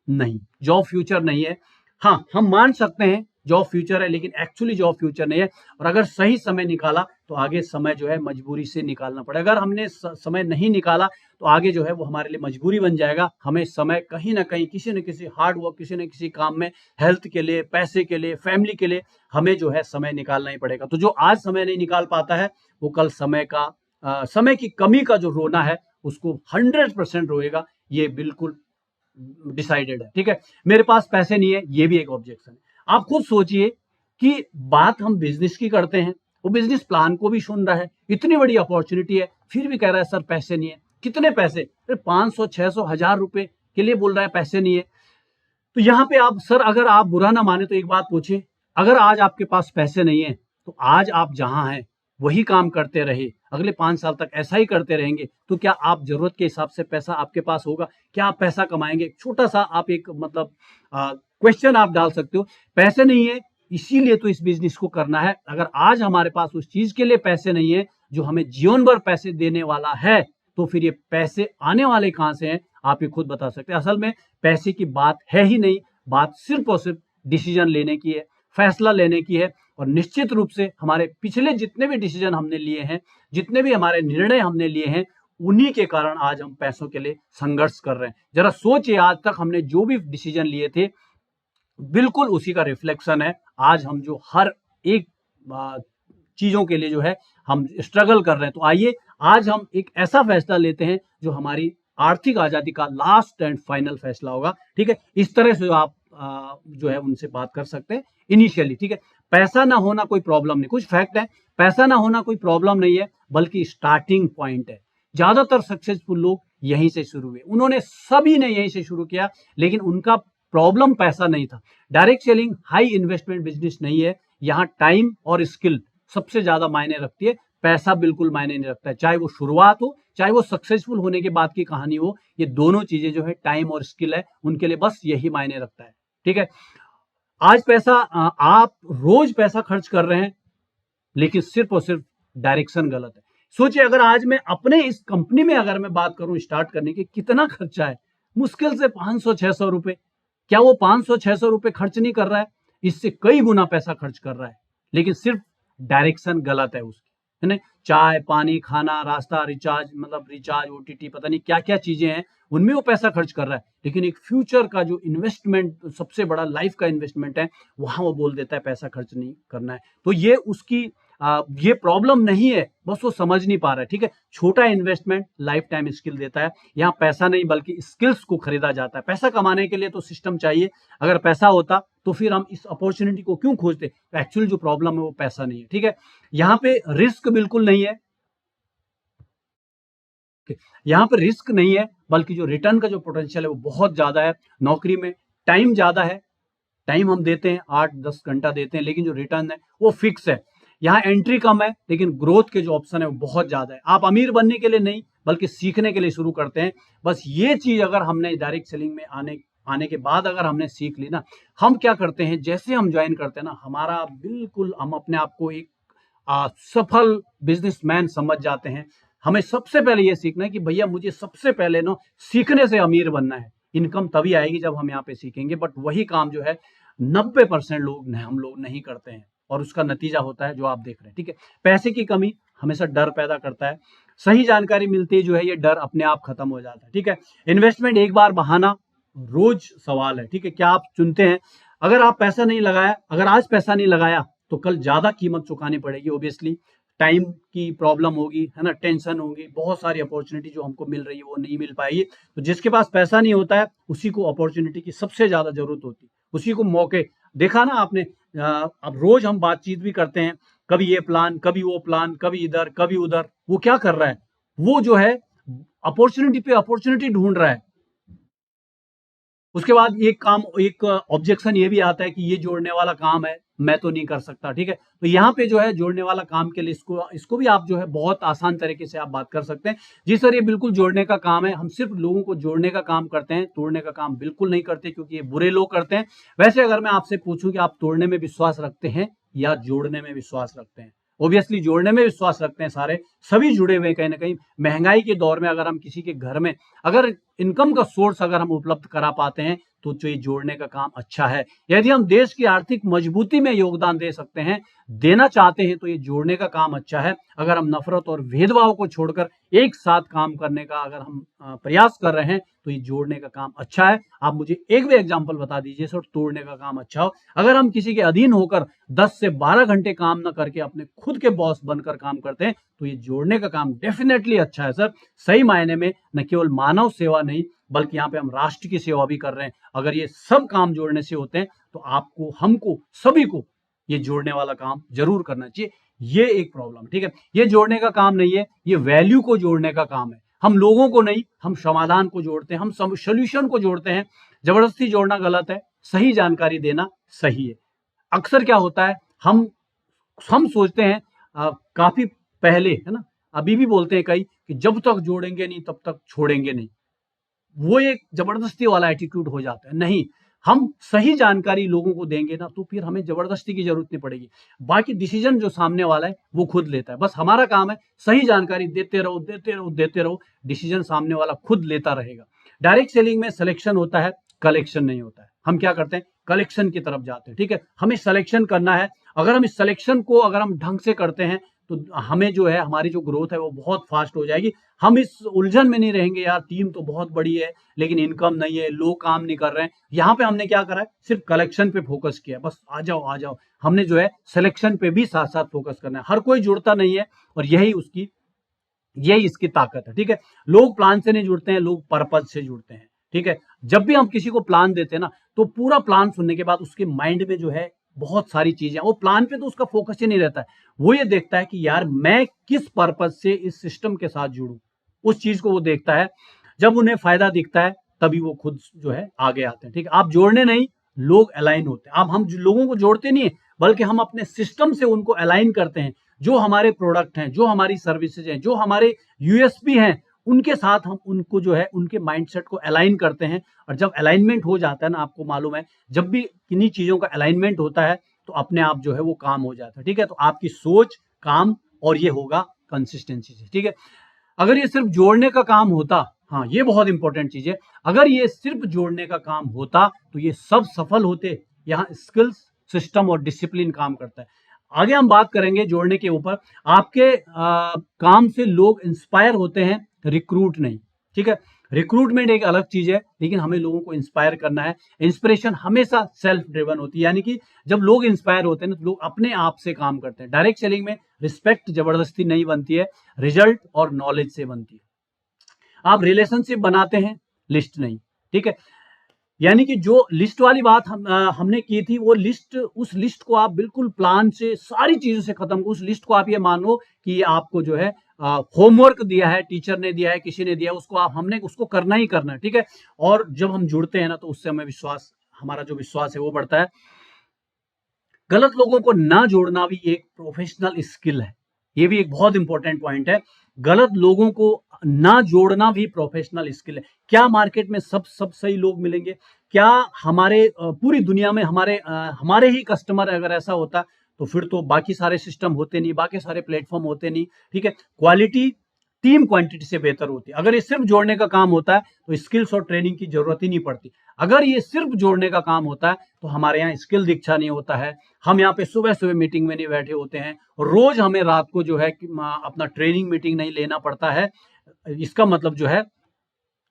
नहीं, जॉब फ्यूचर नहीं है। हाँ, हम मान सकते हैं जॉब फ्यूचर है, लेकिन एक्चुअली जॉब फ्यूचर नहीं है। और अगर सही समय निकाला तो आगे समय जो है मजबूरी से निकालना पड़ेगा। अगर हमने समय नहीं निकाला तो आगे जो है वो हमारे लिए मजबूरी बन जाएगा। हमें समय कहीं ना कहीं, किसी न किसी हार्ड वर्क, किसी न किसी काम में, हेल्थ के लिए, पैसे के लिए, फैमिली के लिए हमें जो है समय निकालना ही पड़ेगा। तो जो आज समय नहीं निकाल पाता है वो कल समय की कमी का जो रोना है उसको 100% रोएगा। ये बिल्कुल डिसाइडेड है, ठीक है। मेरे पास पैसे नहीं है, ये भी एक ऑब्जेक्शन है। आप खुद सोचिए कि बात हम बिजनेस की करते हैं, वो बिजनेस प्लान को भी सुन रहा है, इतनी बड़ी अपॉर्चुनिटी है, फिर भी कह रहा है सर पैसे नहीं है। कितने पैसे? 500, 600, 1000 रुपए के लिए बोल रहा है पैसे नहीं है। तो यहाँ पे आप, सर अगर आप बुरा ना माने तो एक बात पूछे, अगर आज आपके पास पैसे नहीं है तो आज आप जहां हैं वही काम करते रहे, अगले 5 साल तक ऐसा ही करते रहेंगे, तो क्या आप जरूरत के हिसाब से पैसा आपके पास होगा? क्या आप पैसा कमाएंगे? छोटा सा आप एक मतलब क्वेश्चन आप डाल सकते हो। पैसे नहीं है इसीलिए तो इस बिजनेस को करना है। अगर आज हमारे पास उस चीज के लिए पैसे नहीं है जो हमें जीवन भर पैसे देने वाला है, तो फिर ये पैसे आने वाले कहां से हैं? आप ये खुद बता सकते हैं। असल में पैसे की बात है ही नहीं, बात सिर्फ और सिर्फ डिसीजन लेने की है, फैसला लेने की है। और निश्चित रूप से हमारे पिछले जितने भी डिसीजन हमने लिए हैं, जितने भी हमारे निर्णय हमने लिए हैं, उन्हीं के कारण आज हम पैसों के लिए संघर्ष कर रहे हैं। जरा सोचिए, आज तक हमने जो भी डिसीजन लिए थे बिल्कुल उसी का रिफ्लेक्शन है आज हम जो हर एक चीजों के लिए जो है हम स्ट्रगल कर रहे हैं। तो आइए आज हम एक ऐसा फैसला लेते हैं जो हमारी आर्थिक आजादी का लास्ट एंड फाइनल फैसला होगा, ठीक है। इस तरह से आप जो है उनसे बात कर सकते हैं इनिशियली, ठीक है। पैसा ना होना कोई प्रॉब्लम नहीं, कुछ फैक्ट है, पैसा ना होना कोई प्रॉब्लम नहीं है, बल्कि स्टार्टिंग पॉइंट है। ज्यादातर सक्सेसफुल लोग यहीं से शुरू हुए, उन्होंने सभी ने यहीं से शुरू किया, लेकिन उनका प्रॉब्लम पैसा नहीं था। Direct selling high investment business नहीं है, यहाँ टाइम और स्किल सबसे ज्यादा मायने रखती है, पैसा बिल्कुल मायने नहीं रखता है। चाहे वो शुरुआत हो, चाहे वो सक्सेसफुल होने के बाद की कहानी हो, ये दोनों चीजें जो है टाइम और स्किल है, उनके लिए बस यही मायने रखता है, ठीक है। आज पैसा आप रोज पैसा खर्च कर रहे हैं, लेकिन सिर्फ और सिर्फ डायरेक्शन गलत है। सोचिए, अगर आज मैं अपने इस कंपनी में अगर मैं बात करूं स्टार्ट करने की, कितना खर्चा है, मुश्किल से 500-600 रुपए। क्या वो 500-600 रुपए खर्च नहीं कर रहा है? इससे कई गुना पैसा खर्च कर रहा है, लेकिन सिर्फ डायरेक्शन गलत है उसकी, है ना। चाय पानी खाना रास्ता रिचार्ज, मतलब रिचार्ज ओटीटी पता नहीं क्या क्या चीजें हैं, उनमें वो पैसा खर्च कर रहा है, लेकिन एक फ्यूचर का जो इन्वेस्टमेंट, सबसे बड़ा लाइफ का इन्वेस्टमेंट है, वहां वो बोल देता है पैसा खर्च नहीं करना है। तो ये उसकी ये प्रॉब्लम नहीं है, बस वो समझ नहीं पा रहा है, ठीक है। छोटा इन्वेस्टमेंट लाइफ टाइम स्किल देता है। यहाँ पैसा नहीं बल्कि स्किल्स को खरीदा जाता है। पैसा कमाने के लिए तो सिस्टम चाहिए, अगर पैसा होता तो फिर हम इस अपॉर्चुनिटी को क्यों खोजते। तो एक्चुअली जो प्रॉब्लम है वो पैसा नहीं है, ठीक है। यहाँ पे रिस्क बिल्कुल नहीं है, यहाँ पे रिस्क नहीं है, बल्कि जो रिटर्न का जो पोटेंशियल है वो बहुत ज्यादा है। नौकरी में टाइम ज्यादा है, टाइम हम देते हैं 8-10 घंटा देते हैं, लेकिन जो रिटर्न है वो फिक्स है। यहाँ एंट्री कम है, लेकिन ग्रोथ के जो ऑप्शन है वो बहुत ज्यादा है। आप अमीर बनने के लिए नहीं बल्कि सीखने के लिए शुरू करते हैं। बस ये चीज अगर हमने डायरेक्ट सेलिंग में आने के बाद अगर हमने सीख ली ना, हम क्या करते हैं, जैसे हम ज्वाइन करते हैं ना, हमारा बिल्कुल हम अपने आप को एक सफल बिजनेसमैन समझ जाते हैं। हमें सबसे पहले ये सीखना है कि भैया मुझे सबसे पहले ना सीखने से अमीर बनना है। इनकम तभी आएगी जब हम यहाँ पे सीखेंगे, बट वही काम जो है 90% लोग हम लोग नहीं करते हैं, और उसका नतीजा होता है जो आप देख रहे हैं, ठीक है। पैसे की कमी हमेशा डर पैदा करता है, सही जानकारी मिलती है जो है ये डर अपने आप खत्म हो जाता है, ठीक है। इन्वेस्टमेंट एक बार बहाना रोज सवाल है, ठीक है। क्या आप चुनते हैं? अगर आप पैसा नहीं लगाया, अगर आज पैसा नहीं लगाया तो कल ज्यादा कीमत चुकानी पड़ेगी। ऑब्वियसली टाइम की प्रॉब्लम होगी, है ना, टेंशन होगी, बहुत सारी अपॉर्चुनिटी जो हमको मिल रही है वो नहीं मिल पाएगी। तो जिसके पास पैसा नहीं होता है उसी को अपॉर्चुनिटी की सबसे ज्यादा जरूरत होती है, उसी को मौके। देखा ना आपने, अब रोज हम बातचीत भी करते हैं, कभी ये प्लान, कभी वो प्लान, कभी इधर कभी उधर। वो क्या कर रहा है, वो जो है अपॉर्चुनिटी पे अपॉर्चुनिटी ढूंढ रहा है। उसके बाद एक ऑब्जेक्शन ये भी आता है कि ये जोड़ने वाला काम है, मैं तो नहीं कर सकता, ठीक है। तो यहाँ पे जो है जोड़ने वाला काम के लिए इसको भी आप जो है बहुत आसान तरीके से आप बात कर सकते हैं। जी सर, ये बिल्कुल जोड़ने का काम है, हम सिर्फ लोगों को जोड़ने का काम करते हैं, तोड़ने का काम बिल्कुल नहीं करते, क्योंकि ये बुरे लोग करते हैं। वैसे अगर मैं आपसे पूछूं कि आप तोड़ने में विश्वास रखते हैं या जोड़ने में विश्वास रखते हैं? ऑब्वियसली जोड़ने में विश्वास रखते हैं, सारे सभी जुड़े हुए कहीं ना कहीं। महंगाई के दौर में अगर हम किसी के घर में अगर इनकम का सोर्स अगर हम उपलब्ध करा पाते हैं तो जो ये जोड़ने का काम अच्छा है। यदि हम देश की आर्थिक मजबूती में योगदान दे सकते हैं, देना चाहते हैं, तो ये जोड़ने का काम अच्छा है। अगर हम नफरत और भेदभाव को छोड़कर एक साथ काम करने का अगर हम प्रयास कर रहे हैं तो ये जोड़ने का काम अच्छा है। आप मुझे एक भी एग्जांपल बता दीजिए सर तोड़ने का काम अच्छा हो। अगर हम किसी के अधीन होकर 10 से 12 घंटे काम न करके अपने खुद के बॉस बनकर काम करते हैं तो ये जोड़ने का काम डेफिनेटली अच्छा है सर। सही मायने में न केवल मानव सेवा नहीं बल्कि यहाँ पे हम राष्ट्र की सेवा भी कर रहे हैं। अगर ये सब काम जोड़ने से होते हैं तो आपको, हमको, सभी को ये जोड़ने वाला काम जरूर करना चाहिए। ये एक प्रॉब्लम, ठीक है। ये जोड़ने का काम नहीं है, ये वैल्यू को जोड़ने का काम है। हम लोगों को नहीं, हम समाधान को जोड़ते हैं, हम सोल्यूशन को जोड़ते हैं। जबरदस्ती जोड़ना गलत है, सही जानकारी देना सही है। अक्सर क्या होता है, हम सोचते हैं काफी पहले, है ना, अभी भी बोलते हैं कई कि जब तक जोड़ेंगे नहीं तब तक छोड़ेंगे नहीं। वो एक जबरदस्ती वाला एटीट्यूड हो जाता है। नहीं, हम सही जानकारी लोगों को देंगे ना तो फिर हमें जबरदस्ती की जरूरत नहीं पड़ेगी। बाकी डिसीजन जो सामने वाला है वो खुद लेता है। बस हमारा काम है सही जानकारी देते रहो, देते रहो, देते रहो, डिसीजन सामने वाला खुद लेता रहेगा। डायरेक्ट सेलिंग में सिलेक्शन होता है, कलेक्शन नहीं होता है। हम क्या करते हैं, कलेक्शन की तरफ जाते हैं, ठीक है। हमें सिलेक्शन करना है। अगर हम इस सिलेक्शन को अगर हम ढंग से करते हैं तो हमें जो है, हमारी जो ग्रोथ है वो बहुत फास्ट हो जाएगी। हम इस उलझन में नहीं रहेंगे, यार टीम तो बहुत बड़ी है लेकिन इनकम नहीं है, लोग काम नहीं कर रहे हैं। यहाँ पे हमने क्या करा है, सिर्फ कलेक्शन पे फोकस किया, बस आ जाओ आ जाओ। हमने जो है सिलेक्शन पे भी साथ साथ फोकस करना है। हर कोई जुड़ता नहीं है और यही इसकी ताकत है, ठीक है। लोग प्लान से नहीं जुड़ते हैं, लोग पर्पज से जुड़ते हैं। ठीक है। जब भी हम किसी को प्लान देते हैं ना, तो पूरा प्लान सुनने के बाद उसके माइंड में जो है बहुत सारी चीजें, वो प्लान पे तो उसका फोकस ही नहीं रहता है। वो ये देखता है कि यार मैं किस पर्पज से इस सिस्टम के साथ जुड़ूं, उस चीज को वो देखता है। जब उन्हें फायदा दिखता है तभी वो खुद जो है आगे आते हैं। ठीक है, आप जोड़ने नहीं, लोग अलाइन होते हैं। अब हम लोगों को जोड़ते नहीं है, बल्कि हम अपने सिस्टम से उनको अलाइन करते हैं। जो हमारे प्रोडक्ट हैं, जो हमारी सर्विसेज हैं, जो हमारे यूएसपी हैं, उनके साथ हम उनको जो है उनके माइंडसेट को अलाइन करते हैं। और जब अलाइनमेंट हो जाता है ना, आपको मालूम है, जब भी किन्हीं चीजों का अलाइनमेंट होता है तो अपने आप जो है वो काम हो जाता है। ठीक है, तो आपकी सोच, काम और ये होगा कंसिस्टेंसी से। ठीक है, अगर ये सिर्फ जोड़ने का काम होता, हाँ ये बहुत इंपॉर्टेंट चीज है, अगर ये सिर्फ जोड़ने का काम होता तो ये सब सफल होते। यहाँ स्किल्स, सिस्टम और डिसिप्लिन काम करता है। आगे हम बात करेंगे जोड़ने के ऊपर। आपके काम से लोग इंस्पायर होते हैं, रिक्रूट नहीं। ठीक है, रिक्रूटमेंट एक अलग चीज है, लेकिन हमें लोगों को इंस्पायर करना है। इंस्पिरेशन हमेशा सेल्फ ड्रिवन होती है, यानी कि जब लोग इंस्पायर होते हैं ना, तो लोग अपने आप से काम करते हैं। डायरेक्ट सेलिंग में रिस्पेक्ट जबरदस्ती नहीं बनती है, रिजल्ट और नॉलेज से बनती है। आप रिलेशनशिप बनाते हैं, लिस्ट नहीं। ठीक है, यानी कि जो लिस्ट वाली बात हमने की थी, वो लिस्ट, उस लिस्ट को आप बिल्कुल प्लान से सारी चीजों से खत्म, उस लिस्ट को आप ये मानो कि ये आपको जो है होमवर्क दिया है, टीचर ने दिया है, किसी ने दिया है, उसको हमने उसको करना ही करना है। ठीक है, और जब हम जुड़ते हैं ना, तो उससे हमें विश्वास, हमारा जो विश्वास है वो बढ़ता है। गलत लोगों को ना जोड़ना भी एक प्रोफेशनल स्किल है, ये भी एक बहुत इंपॉर्टेंट पॉइंट है। गलत लोगों को ना जोड़ना भी प्रोफेशनल स्किल है। क्या मार्केट में सब सही लोग मिलेंगे? क्या हमारे पूरी दुनिया में हमारे ही कस्टमर अगर ऐसा होता, तो फिर तो बाकी सारे सिस्टम होते नहीं, बाकी सारे प्लेटफॉर्म होते नहीं। ठीक है, क्वालिटी टीम क्वांटिटी से बेहतर होती है। अगर ये सिर्फ जोड़ने का काम होता है तो स्किल्स और ट्रेनिंग की जरूरत ही नहीं पड़ती। अगर ये सिर्फ जोड़ने का काम होता है तो हमारे यहाँ स्किल दीक्षा नहीं होता है, हम यहाँ पे सुबह सुबह मीटिंग में नहीं बैठे होते हैं, रोज हमें रात को जो है अपना ट्रेनिंग मीटिंग नहीं लेना पड़ता है। इसका मतलब जो है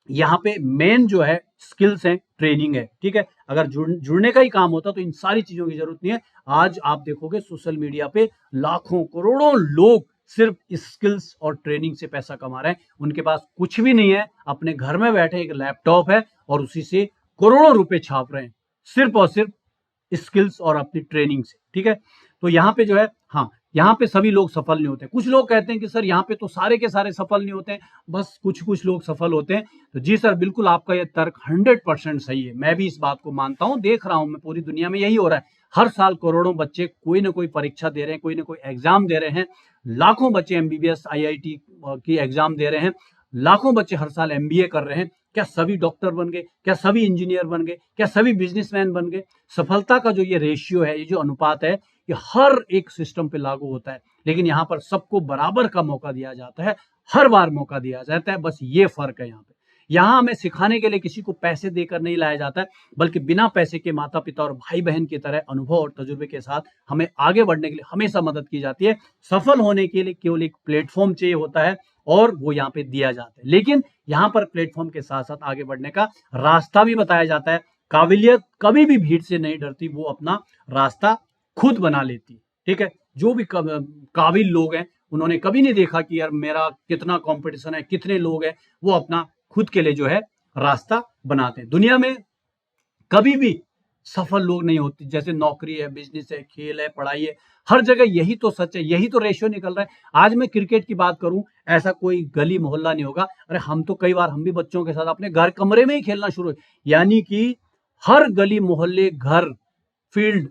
यहाँ पे मेन जो है स्किल्स है, ट्रेनिंग है। ठीक है, अगर जुड़ने का ही काम होता तो इन सारी चीजों की जरूरत नहीं है। आज आप देखोगे सोशल मीडिया पे लाखों करोड़ों लोग सिर्फ स्किल्स और ट्रेनिंग से पैसा कमा रहे हैं। उनके पास कुछ भी नहीं है, अपने घर में बैठे एक लैपटॉप है और उसी से करोड़ों रुपए छाप रहे हैं, सिर्फ और सिर्फ स्किल्स और अपनी ट्रेनिंग से। ठीक है, तो यहाँ पे जो है, हाँ यहाँ पे सभी लोग सफल नहीं होते। कुछ लोग कहते हैं कि सर यहाँ पे तो सारे के सारे सफल नहीं होते हैं, बस कुछ कुछ लोग सफल होते हैं। तो जी सर, बिल्कुल आपका ये तर्क 100% सही है। मैं भी इस बात को मानता हूँ, देख रहा हूँ मैं, पूरी दुनिया में यही हो रहा है। हर साल करोड़ों बच्चे कोई ना कोई परीक्षा दे रहे हैं, कोई ना कोई एग्जाम दे रहे हैं। लाखों बच्चे एमबीबीएस, आईआईटी की एग्जाम दे रहे हैं। लाखों बच्चे हर साल एमबीए कर रहे हैं। क्या सभी डॉक्टर बन गए? क्या सभी इंजीनियर बन गए? क्या सभी बिजनेसमैन बन गए? सफलता का जो ये रेशियो है, ये जो अनुपात है, ये हर एक सिस्टम पे लागू होता है। लेकिन यहाँ पर सबको बराबर का मौका दिया जाता है, हर बार मौका दिया जाता है। बस ये फर्क है यहाँ पे। यहाँ हमें सिखाने के लिए किसी को पैसे देकर नहीं लाया जाता है, बल्कि बिना पैसे के माता पिता और भाई बहन की तरह अनुभव और तजुर्बे के साथ हमें आगे बढ़ने के लिए हमेशा मदद की जाती है। सफल होने के लिए केवल एक प्लेटफॉर्म चाहिए होता है और वो यहाँ पे दिया जाता है। लेकिन यहाँ पर प्लेटफॉर्म के साथ साथ आगे बढ़ने का रास्ता भी बताया जाता है। काबिलियत कभी भी भीड़ से नहीं डरती, वो अपना रास्ता खुद बना लेती है। ठीक है, जो भी काबिल लोग हैं, उन्होंने कभी नहीं देखा कि यार मेरा कितना कंपटीशन है, कितने लोग हैं। वो अपना खुद के लिए जो है रास्ता बनाते हैं। दुनिया में कभी भी सफल लोग नहीं होते। जैसे नौकरी है, बिजनेस है, खेल है, पढ़ाई है, हर जगह यही तो सच है, यही तो रेशियो निकल रहा है। आज मैं क्रिकेट की बात करूं, ऐसा कोई गली मोहल्ला नहीं होगा। अरे हम तो कई बार, हम भी बच्चों के साथ अपने घर कमरे में ही खेलना शुरू, यानी कि हर गली मोहल्ले, घर, फील्ड,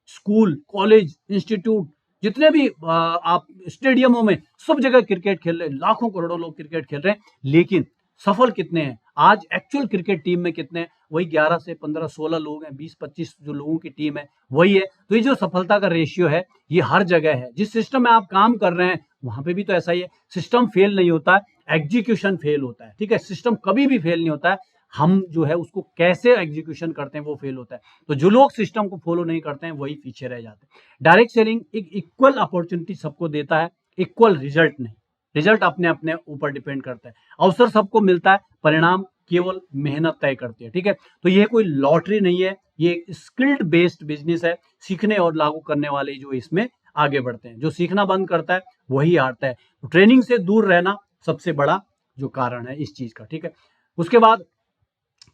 स्कूल, कॉलेज, इंस्टीट्यूट, जितने भी आप स्टेडियमों में, सब जगह क्रिकेट खेल रहे हैं। लाखों करोड़ों लोग क्रिकेट खेल रहे हैं। लेकिन सफल कितने हैं? आज एक्चुअल क्रिकेट टीम में कितने हैं? वही 11 से 15 16 लोग हैं। 20-25 जो लोगों की टीम है वही है। तो ये जो सफलता का रेशियो है, ये हर जगह है। जिस सिस्टम में आप काम कर रहे हैं वहां पे भी तो ऐसा ही है। सिस्टम फेल नहीं होता है, एग्जीक्यूशन फेल होता है। ठीक है, सिस्टम कभी भी फेल नहीं होता है, हम जो है उसको कैसे एग्जीक्यूशन करते हैं वो फेल होता है। तो जो लोग सिस्टम को फॉलो नहीं करते हैं वही पीछे रह जाते हैं। डायरेक्ट सेलिंग एक इक्वल अपॉर्चुनिटी सबको देता है, इक्वल रिजल्ट नहीं। रिजल्ट अपने अपने ऊपर डिपेंड करता है। अवसर सबको मिलता है, परिणाम केवल मेहनत तय करती है। ठीक है, तो यह कोई लॉटरी नहीं है, ये एक स्किल्ड बेस्ड बिजनेस है। सीखने और लागू करने वाले जो इसमें आगे बढ़ते हैं। जो सीखना बंद करता है वही हारता है। तो ट्रेनिंग से दूर रहना सबसे बड़ा जो कारण है इस चीज का। ठीक है, उसके बाद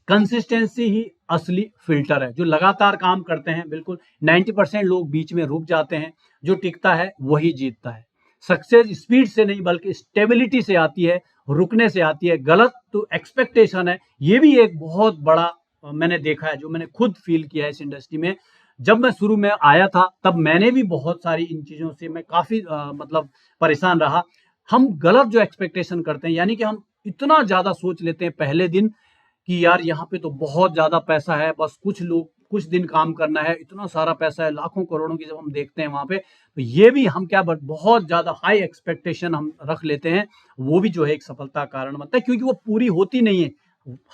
कंसिस्टेंसी ही असली फिल्टर है। जो लगातार काम करते हैं, बिल्कुल 90% लोग बीच में रुक जाते हैं, जो टिकता है वही जीतता है। सक्सेस स्पीड से नहीं बल्कि स्टेबिलिटी से आती है, रुकने से आती है। गलत तो एक्सपेक्टेशन है, ये भी एक बहुत बड़ा मैंने देखा है, जो मैंने खुद फील किया है इस इंडस्ट्री में। जब मैं शुरू में आया था तब मैंने भी बहुत सारी इन चीजों से मैं काफी मतलब परेशान रहा। हम गलत जो एक्सपेक्टेशन करते हैं, यानी कि हम इतना ज्यादा सोच लेते हैं पहले दिन कि यार यहाँ पे तो बहुत ज्यादा पैसा है, बस कुछ लोग कुछ दिन काम करना है, इतना सारा पैसा है, लाखों करोड़ों की जब हम देखते हैं वहां पे, तो ये भी हम क्या बहुत ज्यादा हाई एक्सपेक्टेशन हम रख लेते हैं। वो भी जो है एक सफलता का कारण बनता है, क्योंकि वो पूरी होती नहीं है।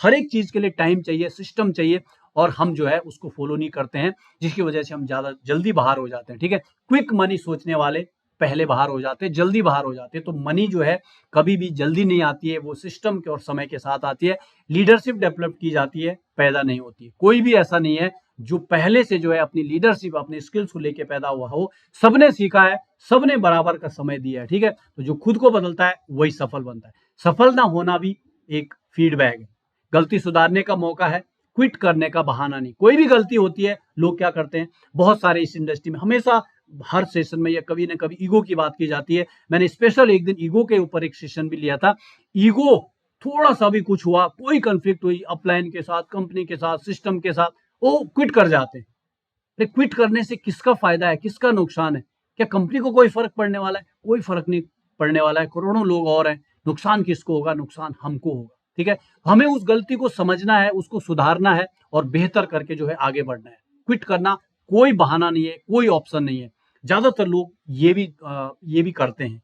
हर एक चीज के लिए टाइम चाहिए, सिस्टम चाहिए, और हम जो है उसको फॉलो नहीं करते हैं, जिसकी वजह से हम ज्यादा जल्दी बाहर हो जाते हैं। ठीक है, क्विक मनी सोचने वाले पहले बाहर हो जाते हैं, जल्दी बाहर हो जाते हैं। तो मनी जो है कभी भी जल्दी नहीं आती है, वो सिस्टम के और समय के साथ आती है। लीडरशिप डेवलप की जाती है, पैदा नहीं होती है। कोई भी ऐसा नहीं है जो पहले से जो है अपनी लीडरशिप, अपनी स्किल्स को लेके पैदा हुआ हो। सबने सीखा है, सबने बराबर का समय दिया है। ठीक है, तो जो खुद को बदलता है वही सफल बनता है। सफल ना होना भी एक फीडबैक है, गलती सुधारने का मौका है, क्विट करने का बहाना नहीं। कोई भी गलती होती है, लोग क्या करते हैं, बहुत सारे इस इंडस्ट्री में हमेशा हर सेशन में या कभी ना कभी ईगो की बात की जाती है। मैंने स्पेशल एक दिन ईगो के ऊपर एक सेशन भी लिया था। ईगो, थोड़ा सा भी कुछ हुआ, कोई कंफ्लिक्ट हुई अपलाइन के साथ, कंपनी के साथ, सिस्टम के साथ, वो क्विट कर जाते हैं। क्विट करने से किसका फायदा है, किसका नुकसान है? क्या कंपनी को कोई फर्क पड़ने वाला है? कोई फर्क नहीं पड़ने वाला है। करोड़ों लोग और हैं, नुकसान किसको होगा? नुकसान हमको होगा। ठीक है, हमें उस गलती को समझना है, उसको सुधारना है और बेहतर करके जो है आगे बढ़ना है। क्विट करना कोई बहाना नहीं है, कोई ऑप्शन नहीं है। ज्यादातर लोग ये भी करते हैं।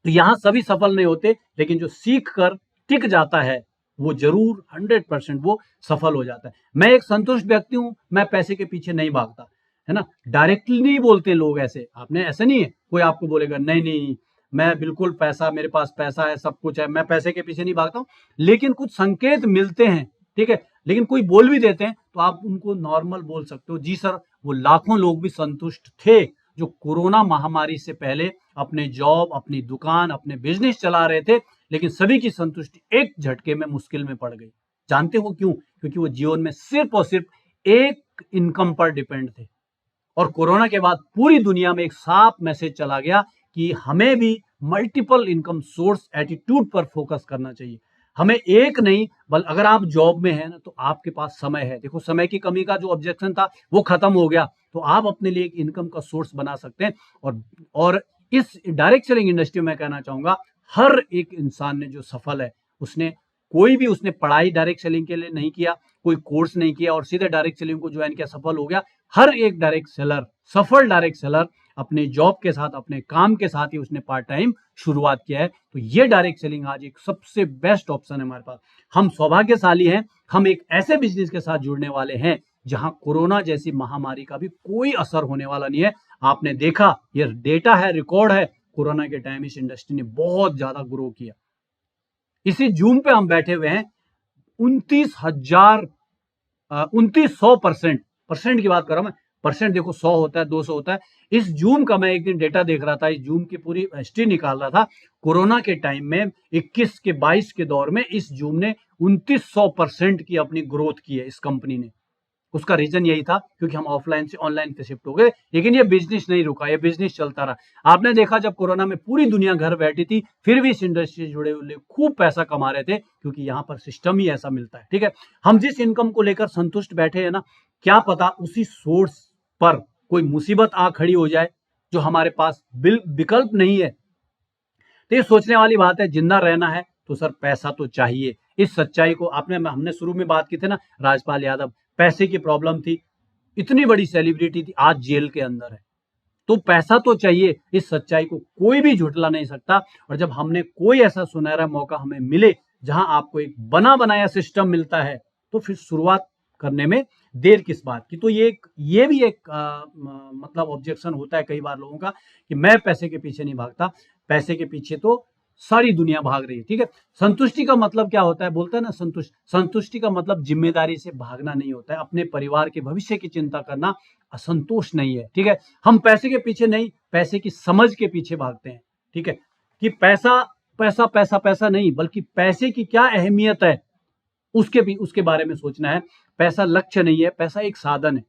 तो यहां सभी सफल नहीं होते, लेकिन जो सीख कर टिक जाता है वो जरूर 100% वो सफल हो जाता है। मैं एक संतुष्ट व्यक्ति हूं, मैं पैसे के पीछे नहीं भागता, है ना। डायरेक्टली नहीं बोलते लोग ऐसे, आपने ऐसे नहीं है, कोई आपको बोलेगा नहीं नहीं मैं बिल्कुल पैसा, मेरे पास पैसा है, सब कुछ है, मैं पैसे के पीछे नहीं भागता हूं। लेकिन कुछ संकेत मिलते हैं, ठीक है, लेकिन कोई बोल भी देते हैं तो आप उनको नॉर्मल बोल सकते हो, जी सर। वो लाखों लोग भी संतुष्ट थे जो कोरोना महामारी से पहले अपने जॉब, अपनी दुकान, अपने बिजनेस चला रहे थे, लेकिन सभी की संतुष्टि एक झटके में मुश्किल में पड़ गई। जानते हो क्यों? क्योंकि वो जीवन में सिर्फ और सिर्फ एक इनकम पर डिपेंड थे। और कोरोना के बाद पूरी दुनिया में एक साफ मैसेज चला गया कि हमें भी मल्टीपल इनकम सोर्स एटीट्यूड पर फोकस करना चाहिए। हमें एक नहीं, बल्कि अगर आप जॉब में हैं ना, तो आपके पास समय है। देखो, समय की कमी का जो ऑब्जेक्शन था वो खत्म हो गया, तो आप अपने लिए एक इनकम का सोर्स बना सकते हैं। और इस डायरेक्ट सेलिंग इंडस्ट्री में कहना चाहूंगा, हर एक इंसान ने जो सफल है, उसने पढ़ाई डायरेक्ट सेलिंग के लिए नहीं किया, कोई कोर्स नहीं किया और सीधे डायरेक्ट सेलिंग को ज्वाइन किया, सफल हो गया। हर एक डायरेक्ट सेलर, सफल डायरेक्ट सेलर, अपने जॉब के साथ, अपने काम के साथ ही उसने पार्ट टाइम शुरुआत किया है। तो ये डायरेक्ट सेलिंग आज एक सबसे बेस्ट ऑप्शन है हमारे पास। हम सौभाग्यशाली हैं, हम एक ऐसे बिजनेस के साथ जुड़ने वाले हैं जहां कोरोना जैसी महामारी का भी कोई असर होने वाला नहीं है। आपने देखा, ये डेटा है, रिकॉर्ड है, कोरोना के टाइम इस इंडस्ट्री ने बहुत ज्यादा ग्रो किया। इसी जूम पे हम बैठे हुए हैं, 29,100% परसेंट की बात कर रहा हूं मैं। परसेंट देखो, 100 होता है, 200 होता है। इस जूम का मैं एक दिन डेटा देख रहा था, इस जूम की पूरी हिस्ट्री निकाल रहा था। कोरोना के टाइम में 21 के 22 के दौर में इस जूम ने 2900% की अपनी ग्रोथ की है इस कंपनी ने। उसका रीजन यही था क्योंकि हम ऑफलाइन से ऑनलाइन पे शिफ्ट हो गए। लेकिन ये बिजनेस नहीं रुका, ये बिजनेस चलता रहा। आपने देखा, जब कोरोना में पूरी दुनिया घर बैठी थी, फिर भी इस इंडस्ट्री से जुड़े हुए खूब पैसा कमा रहे थे, क्योंकि यहाँ पर सिस्टम ही ऐसा मिलता है। ठीक है, हम जिस इनकम को लेकर संतुष्ट बैठे हैं ना, क्या पता उसी सोर्स पर कोई मुसीबत आ खड़ी हो जाए जो हमारे पास विकल्प नहीं है। तो ये सोचने वाली बात है। जिंदा रहना है तो सर पैसा तो चाहिए। इस सच्चाई को हमने शुरू में बात की थी ना, राजपाल यादव, पैसे की प्रॉब्लम थी, इतनी बड़ी सेलिब्रिटी थी, आज जेल के अंदर है। तो पैसा तो चाहिए, इस सच्चाई को कोई भी झुठला नहीं सकता। और जब हमने कोई ऐसा सुनहरा मौका हमें मिले जहां आपको एक बना बनाया सिस्टम मिलता है, तो फिर शुरुआत करने में देर किस बात की। तो ये भी एक मतलब ऑब्जेक्शन होता है कई बार लोगों का कि मैं पैसे के पीछे नहीं भागता। पैसे के पीछे तो सारी दुनिया भाग रही है। ठीक है, संतुष्टि का मतलब क्या होता है? बोलता है ना, संतुष्टि का मतलब जिम्मेदारी से भागना नहीं होता है, अपने परिवार के भविष्य की चिंता करना असंतोष नहीं है। ठीक है, हम पैसे के पीछे नहीं, पैसे की समझ के पीछे भागते हैं। ठीक है, कि पैसा पैसा पैसा पैसा नहीं, बल्कि पैसे की क्या अहमियत है, उसके बारे में सोचना है। पैसा लक्ष्य नहीं है, पैसा एक साधन है,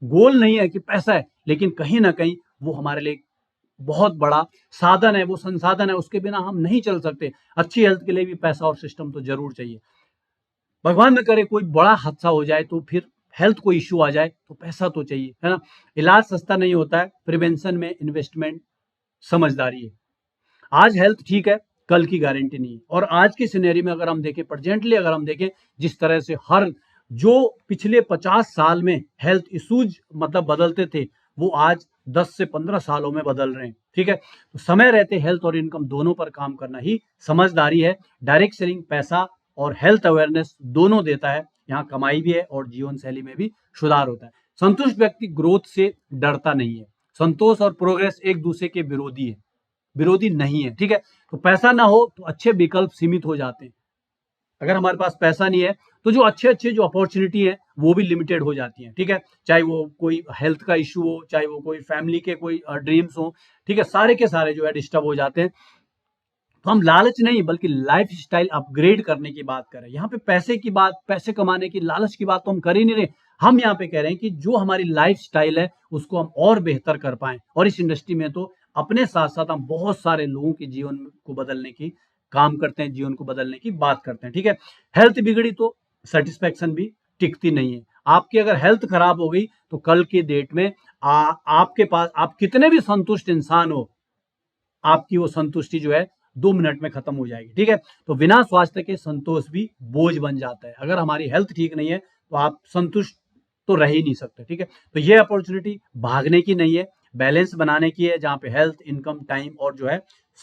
गोल नहीं है कि पैसा है, लेकिन कहीं ना कहीं वो हमारे लिए बहुत बड़ा साधन है, वो संसाधन है, उसके बिना हम नहीं चल सकते। अच्छी हेल्थ के लिए भी पैसा और सिस्टम तो जरूर चाहिए। भगवान न करे कोई बड़ा हादसा हो जाए तो फिर हेल्थ को इश्यू आ जाए तो पैसा तो चाहिए, है ना। इलाज सस्ता नहीं होता है, प्रिवेंशन में इन्वेस्टमेंट समझदारी है। आज हेल्थ ठीक है, कल की गारंटी नहीं है। और आज की सिनेरी में अगर हम देखें, प्रेजेंटली अगर हम देखें, जिस तरह से हर जो पिछले 50 साल में हेल्थ इश्यूज मतलब बदलते थे, वो आज 10 से 15 सालों में बदल रहे हैं, ठीक है। तो समय रहते हेल्थ और इनकम दोनों पर काम करना ही समझदारी है। डायरेक्ट सेलिंग पैसा और हेल्थ अवेयरनेस दोनों देता है, यहाँ कमाई भी है और जीवन शैली में भी सुधार होता है। संतुष्ट व्यक्ति ग्रोथ से डरता नहीं है। संतोष और प्रोग्रेस एक दूसरे के विरोधी नहीं है, ठीक है। तो पैसा ना हो तो अच्छे विकल्प सीमित हो जाते हैं। अगर हमारे पास पैसा नहीं है तो जो अच्छे जो अपॉर्चुनिटी है वो भी लिमिटेड हो जाती हैं, ठीक है। चाहे वो कोई हेल्थ का इश्यू हो, चाहे वो कोई फैमिली के कोई ड्रीम्स हो, ठीक है, सारे के सारे जो है डिस्टर्ब हो जाते हैं। तो हम लालच नहीं बल्कि लाइफ स्टाइल अपग्रेड करने की बात कर रहे हैं। यहाँ पे पैसे की बात, पैसे कमाने की, लालच की बात तो हम कर ही नहीं रहे। हम यहाँ पे कह रहे हैं कि जो हमारी लाइफ स्टाइल है उसको हम और बेहतर कर पाए। और इस इंडस्ट्री में तो अपने साथ साथ हम बहुत सारे लोगों के जीवन को बदलने की काम करते हैं, जीवन को बदलने की बात करते हैं, ठीक है। हेल्थ बिगड़ी तो सेटिस्फेक्शन भी टिकती नहीं है। आपकी अगर हेल्थ खराब हो गई तो कल की डेट में आपके पास आप कितने भी संतुष्ट इंसान हो, आपकी वो संतुष्टि जो है 2 मिनट में खत्म हो जाएगी, ठीक है। तो बिना स्वास्थ्य के संतोष भी बोझ बन जाता है। अगर हमारी हेल्थ ठीक नहीं है तो आप संतुष्ट तो रह ही नहीं सकते, ठीक है। तो ये अपॉर्चुनिटी भागने की नहीं है, बैलेंस बनाने की है, जहाँ पे हेल्थ, इनकम, टाइम और जो है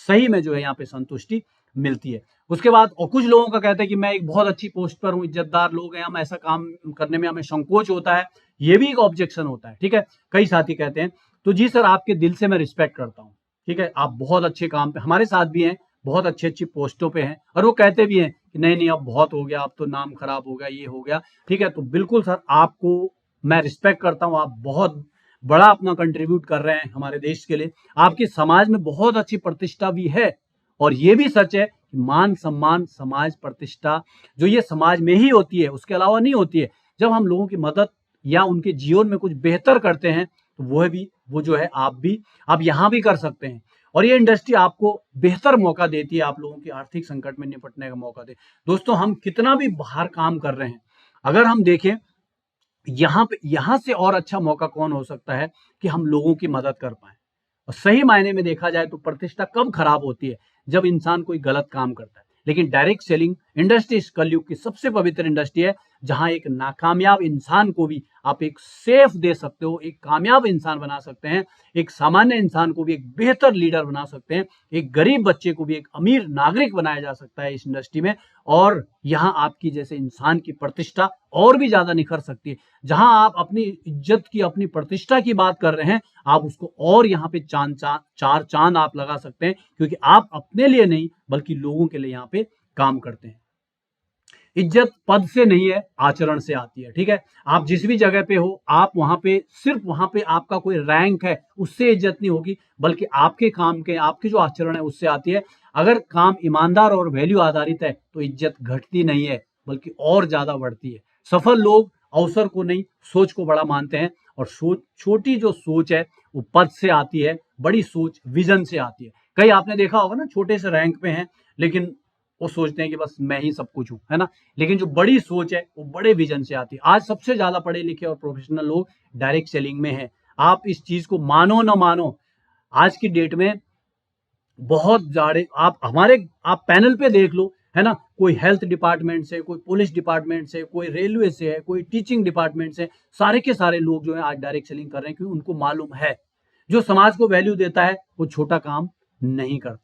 सही में जो है यहाँ पे संतुष्टि मिलती है। उसके बाद और कुछ लोगों का कहते हैं कि मैं एक बहुत अच्छी पोस्ट पर हूँ, इज्जतदार लोग हैं, हम ऐसा काम करने में हमें संकोच होता है। ये भी एक ऑब्जेक्शन होता है, ठीक है। कई साथी कहते हैं तो जी सर, आपके दिल से मैं रिस्पेक्ट करता हूँ, ठीक है, आप बहुत अच्छे काम पे, हमारे साथ भी हैं, बहुत अच्छी पोस्टों पे हैं, और वो कहते भी हैं कि नहीं अब बहुत हो गया, अब तो नाम खराब हो गया, ये हो गया, ठीक है। तो बिल्कुल सर, आपको मैं रिस्पेक्ट करता हूँ, आप बहुत बड़ा अपना कंट्रीब्यूट कर रहे हैं हमारे देश के लिए, आपकी समाज में बहुत अच्छी प्रतिष्ठा भी है। और ये भी सच है कि मान सम्मान, समाज प्रतिष्ठा जो ये समाज में ही होती है, उसके अलावा नहीं होती है। जब हम लोगों की मदद या उनके जीवन में कुछ बेहतर करते हैं तो वो जो है आप यहाँ भी कर सकते हैं। और ये इंडस्ट्री आपको बेहतर मौका देती है, आप लोगों की आर्थिक संकट में निपटने का मौका दे। दोस्तों, हम कितना भी बाहर काम कर रहे हैं, अगर हम देखें यहाँ से और अच्छा मौका कौन हो सकता है कि हम लोगों की मदद कर पाए। और सही मायने में देखा जाए तो प्रतिष्ठा कब खराब होती है, जब इंसान कोई गलत काम करता है। लेकिन डायरेक्ट सेलिंग इंडस्ट्री इस कलयुग की सबसे पवित्र इंडस्ट्री है, जहां एक नाकामयाब इंसान को भी आप एक सेफ दे सकते हो, एक कामयाब इंसान बना सकते हैं, एक सामान्य इंसान को भी एक बेहतर लीडर बना सकते हैं, एक गरीब बच्चे को भी एक अमीर नागरिक बनाया जा सकता है इस इंडस्ट्री में। और यहाँ आपकी जैसे इंसान की प्रतिष्ठा और भी ज्यादा निखर सकती है। जहां आप अपनी इज्जत की, अपनी प्रतिष्ठा की बात कर रहे हैं, आप उसको और यहाँ पे चार चांद आप लगा सकते हैं, क्योंकि आप अपने लिए नहीं बल्कि लोगों के लिए यहाँ पे काम करते हैं। इज्जत पद से नहीं है, आचरण से आती है, ठीक है। आप जिस भी जगह पे हो, आप वहां पे सिर्फ वहां पे आपका कोई रैंक है उससे इज्जत नहीं होगी, बल्कि आपके काम के, आपके जो आचरण है उससे आती है। अगर काम ईमानदार और वैल्यू आधारित है तो इज्जत घटती नहीं है बल्कि और ज्यादा बढ़ती है। सफल लोग अवसर को नहीं, सोच को बड़ा मानते हैं। और छोटी जो सोच है वो पद से आती है, बड़ी सोच विजन से आती है। कई आपने देखा होगा ना, छोटे से रैंक पे हैं लेकिन वो सोचते हैं कि बस मैं ही सब कुछ हूं, है ना। लेकिन जो बड़ी सोच है वो बड़े विजन से आती है। आज सबसे ज्यादा पढ़े लिखे और प्रोफेशनल लोग डायरेक्ट सेलिंग में हैं। आप इस चीज को मानो ना मानो, आज की डेट में बहुत ज्यादा आप पैनल पे देख लो, है ना, कोई हेल्थ डिपार्टमेंट से, कोई पुलिस डिपार्टमेंट से, कोई रेलवे से है, कोई टीचिंग डिपार्टमेंट से, सारे के सारे लोग जो है आज डायरेक्ट सेलिंग कर रहे हैं, क्योंकि उनको मालूम है जो समाज को वैल्यू देता है वो छोटा काम नहीं करता,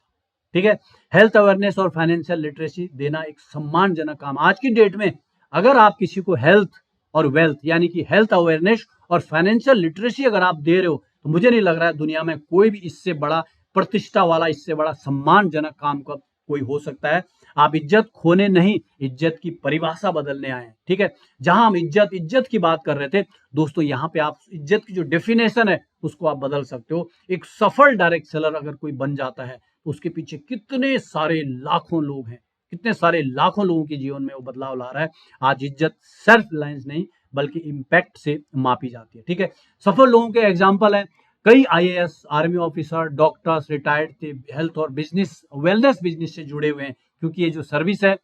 ठीक है। हेल्थ अवेयरनेस और फाइनेंशियल लिटरेसी देना एक सम्मानजनक काम आज की डेट में। अगर आप किसी को हेल्थ और वेल्थ यानी कि हेल्थ अवेयरनेस और फाइनेंशियल लिटरेसी अगर आप दे रहे हो, तो मुझे नहीं लग रहा है दुनिया में कोई भी इससे बड़ा प्रतिष्ठा वाला, इससे बड़ा सम्मानजनक काम का कोई हो सकता है। आप इज्जत खोने नहीं, इज्जत की परिभाषा बदलने आए हैं, ठीक है। जहां हम इज्जत की बात कर रहे थे दोस्तों, यहाँ पे आप इज्जत की जो डेफिनेशन है उसको आप बदल सकते हो। एक सफल डायरेक्ट सेलर अगर कोई बन जाता है तो उसके पीछे कितने सारे लाखों लोग हैं, कितने सारे लाखों लोगों के जीवन में वो बदलाव ला रहा है। आज इज्जत सेल्फ रिलायंस नहीं बल्कि इम्पैक्ट से मापी जाती है। ठीक है, सफल लोगों के एग्जाम्पल है, कई IAS, army officer, doctors, retired थे, हेल्थ और बिजनेस वेलनेस बिजनेस से जुड़े हुए हैं, क्योंकि ये जो सर्विस है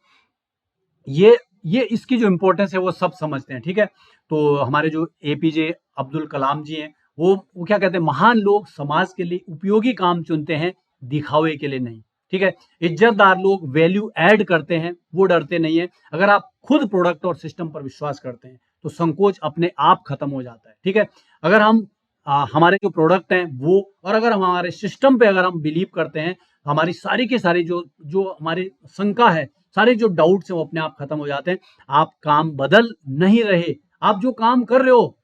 ये इसकी जो इम्पोर्टेंस है वो सब समझते हैं। ठीक है, तो हमारे जो एपीजे अब्दुल कलाम जी हैं, वो क्या कहते हैं, महान लोग समाज के लिए उपयोगी काम चुनते हैं, दिखावे के लिए नहीं। ठीक है, इज्जतदार लोग वैल्यू ऐड करते हैं, वो डरते नहीं है। अगर आप खुद प्रोडक्ट और सिस्टम पर विश्वास करते हैं तो संकोच अपने आप खत्म हो जाता है। ठीक है, अगर हम हमारे जो प्रोडक्ट हैं वो, और अगर हम हमारे सिस्टम पे अगर हम बिलीव करते हैं, हमारी सारी की सारी जो जो हमारी शंका है, सारे जो डाउट्स हैं वो अपने आप खत्म हो जाते हैं। आप काम बदल नहीं रहे, आप जो काम कर रहे हो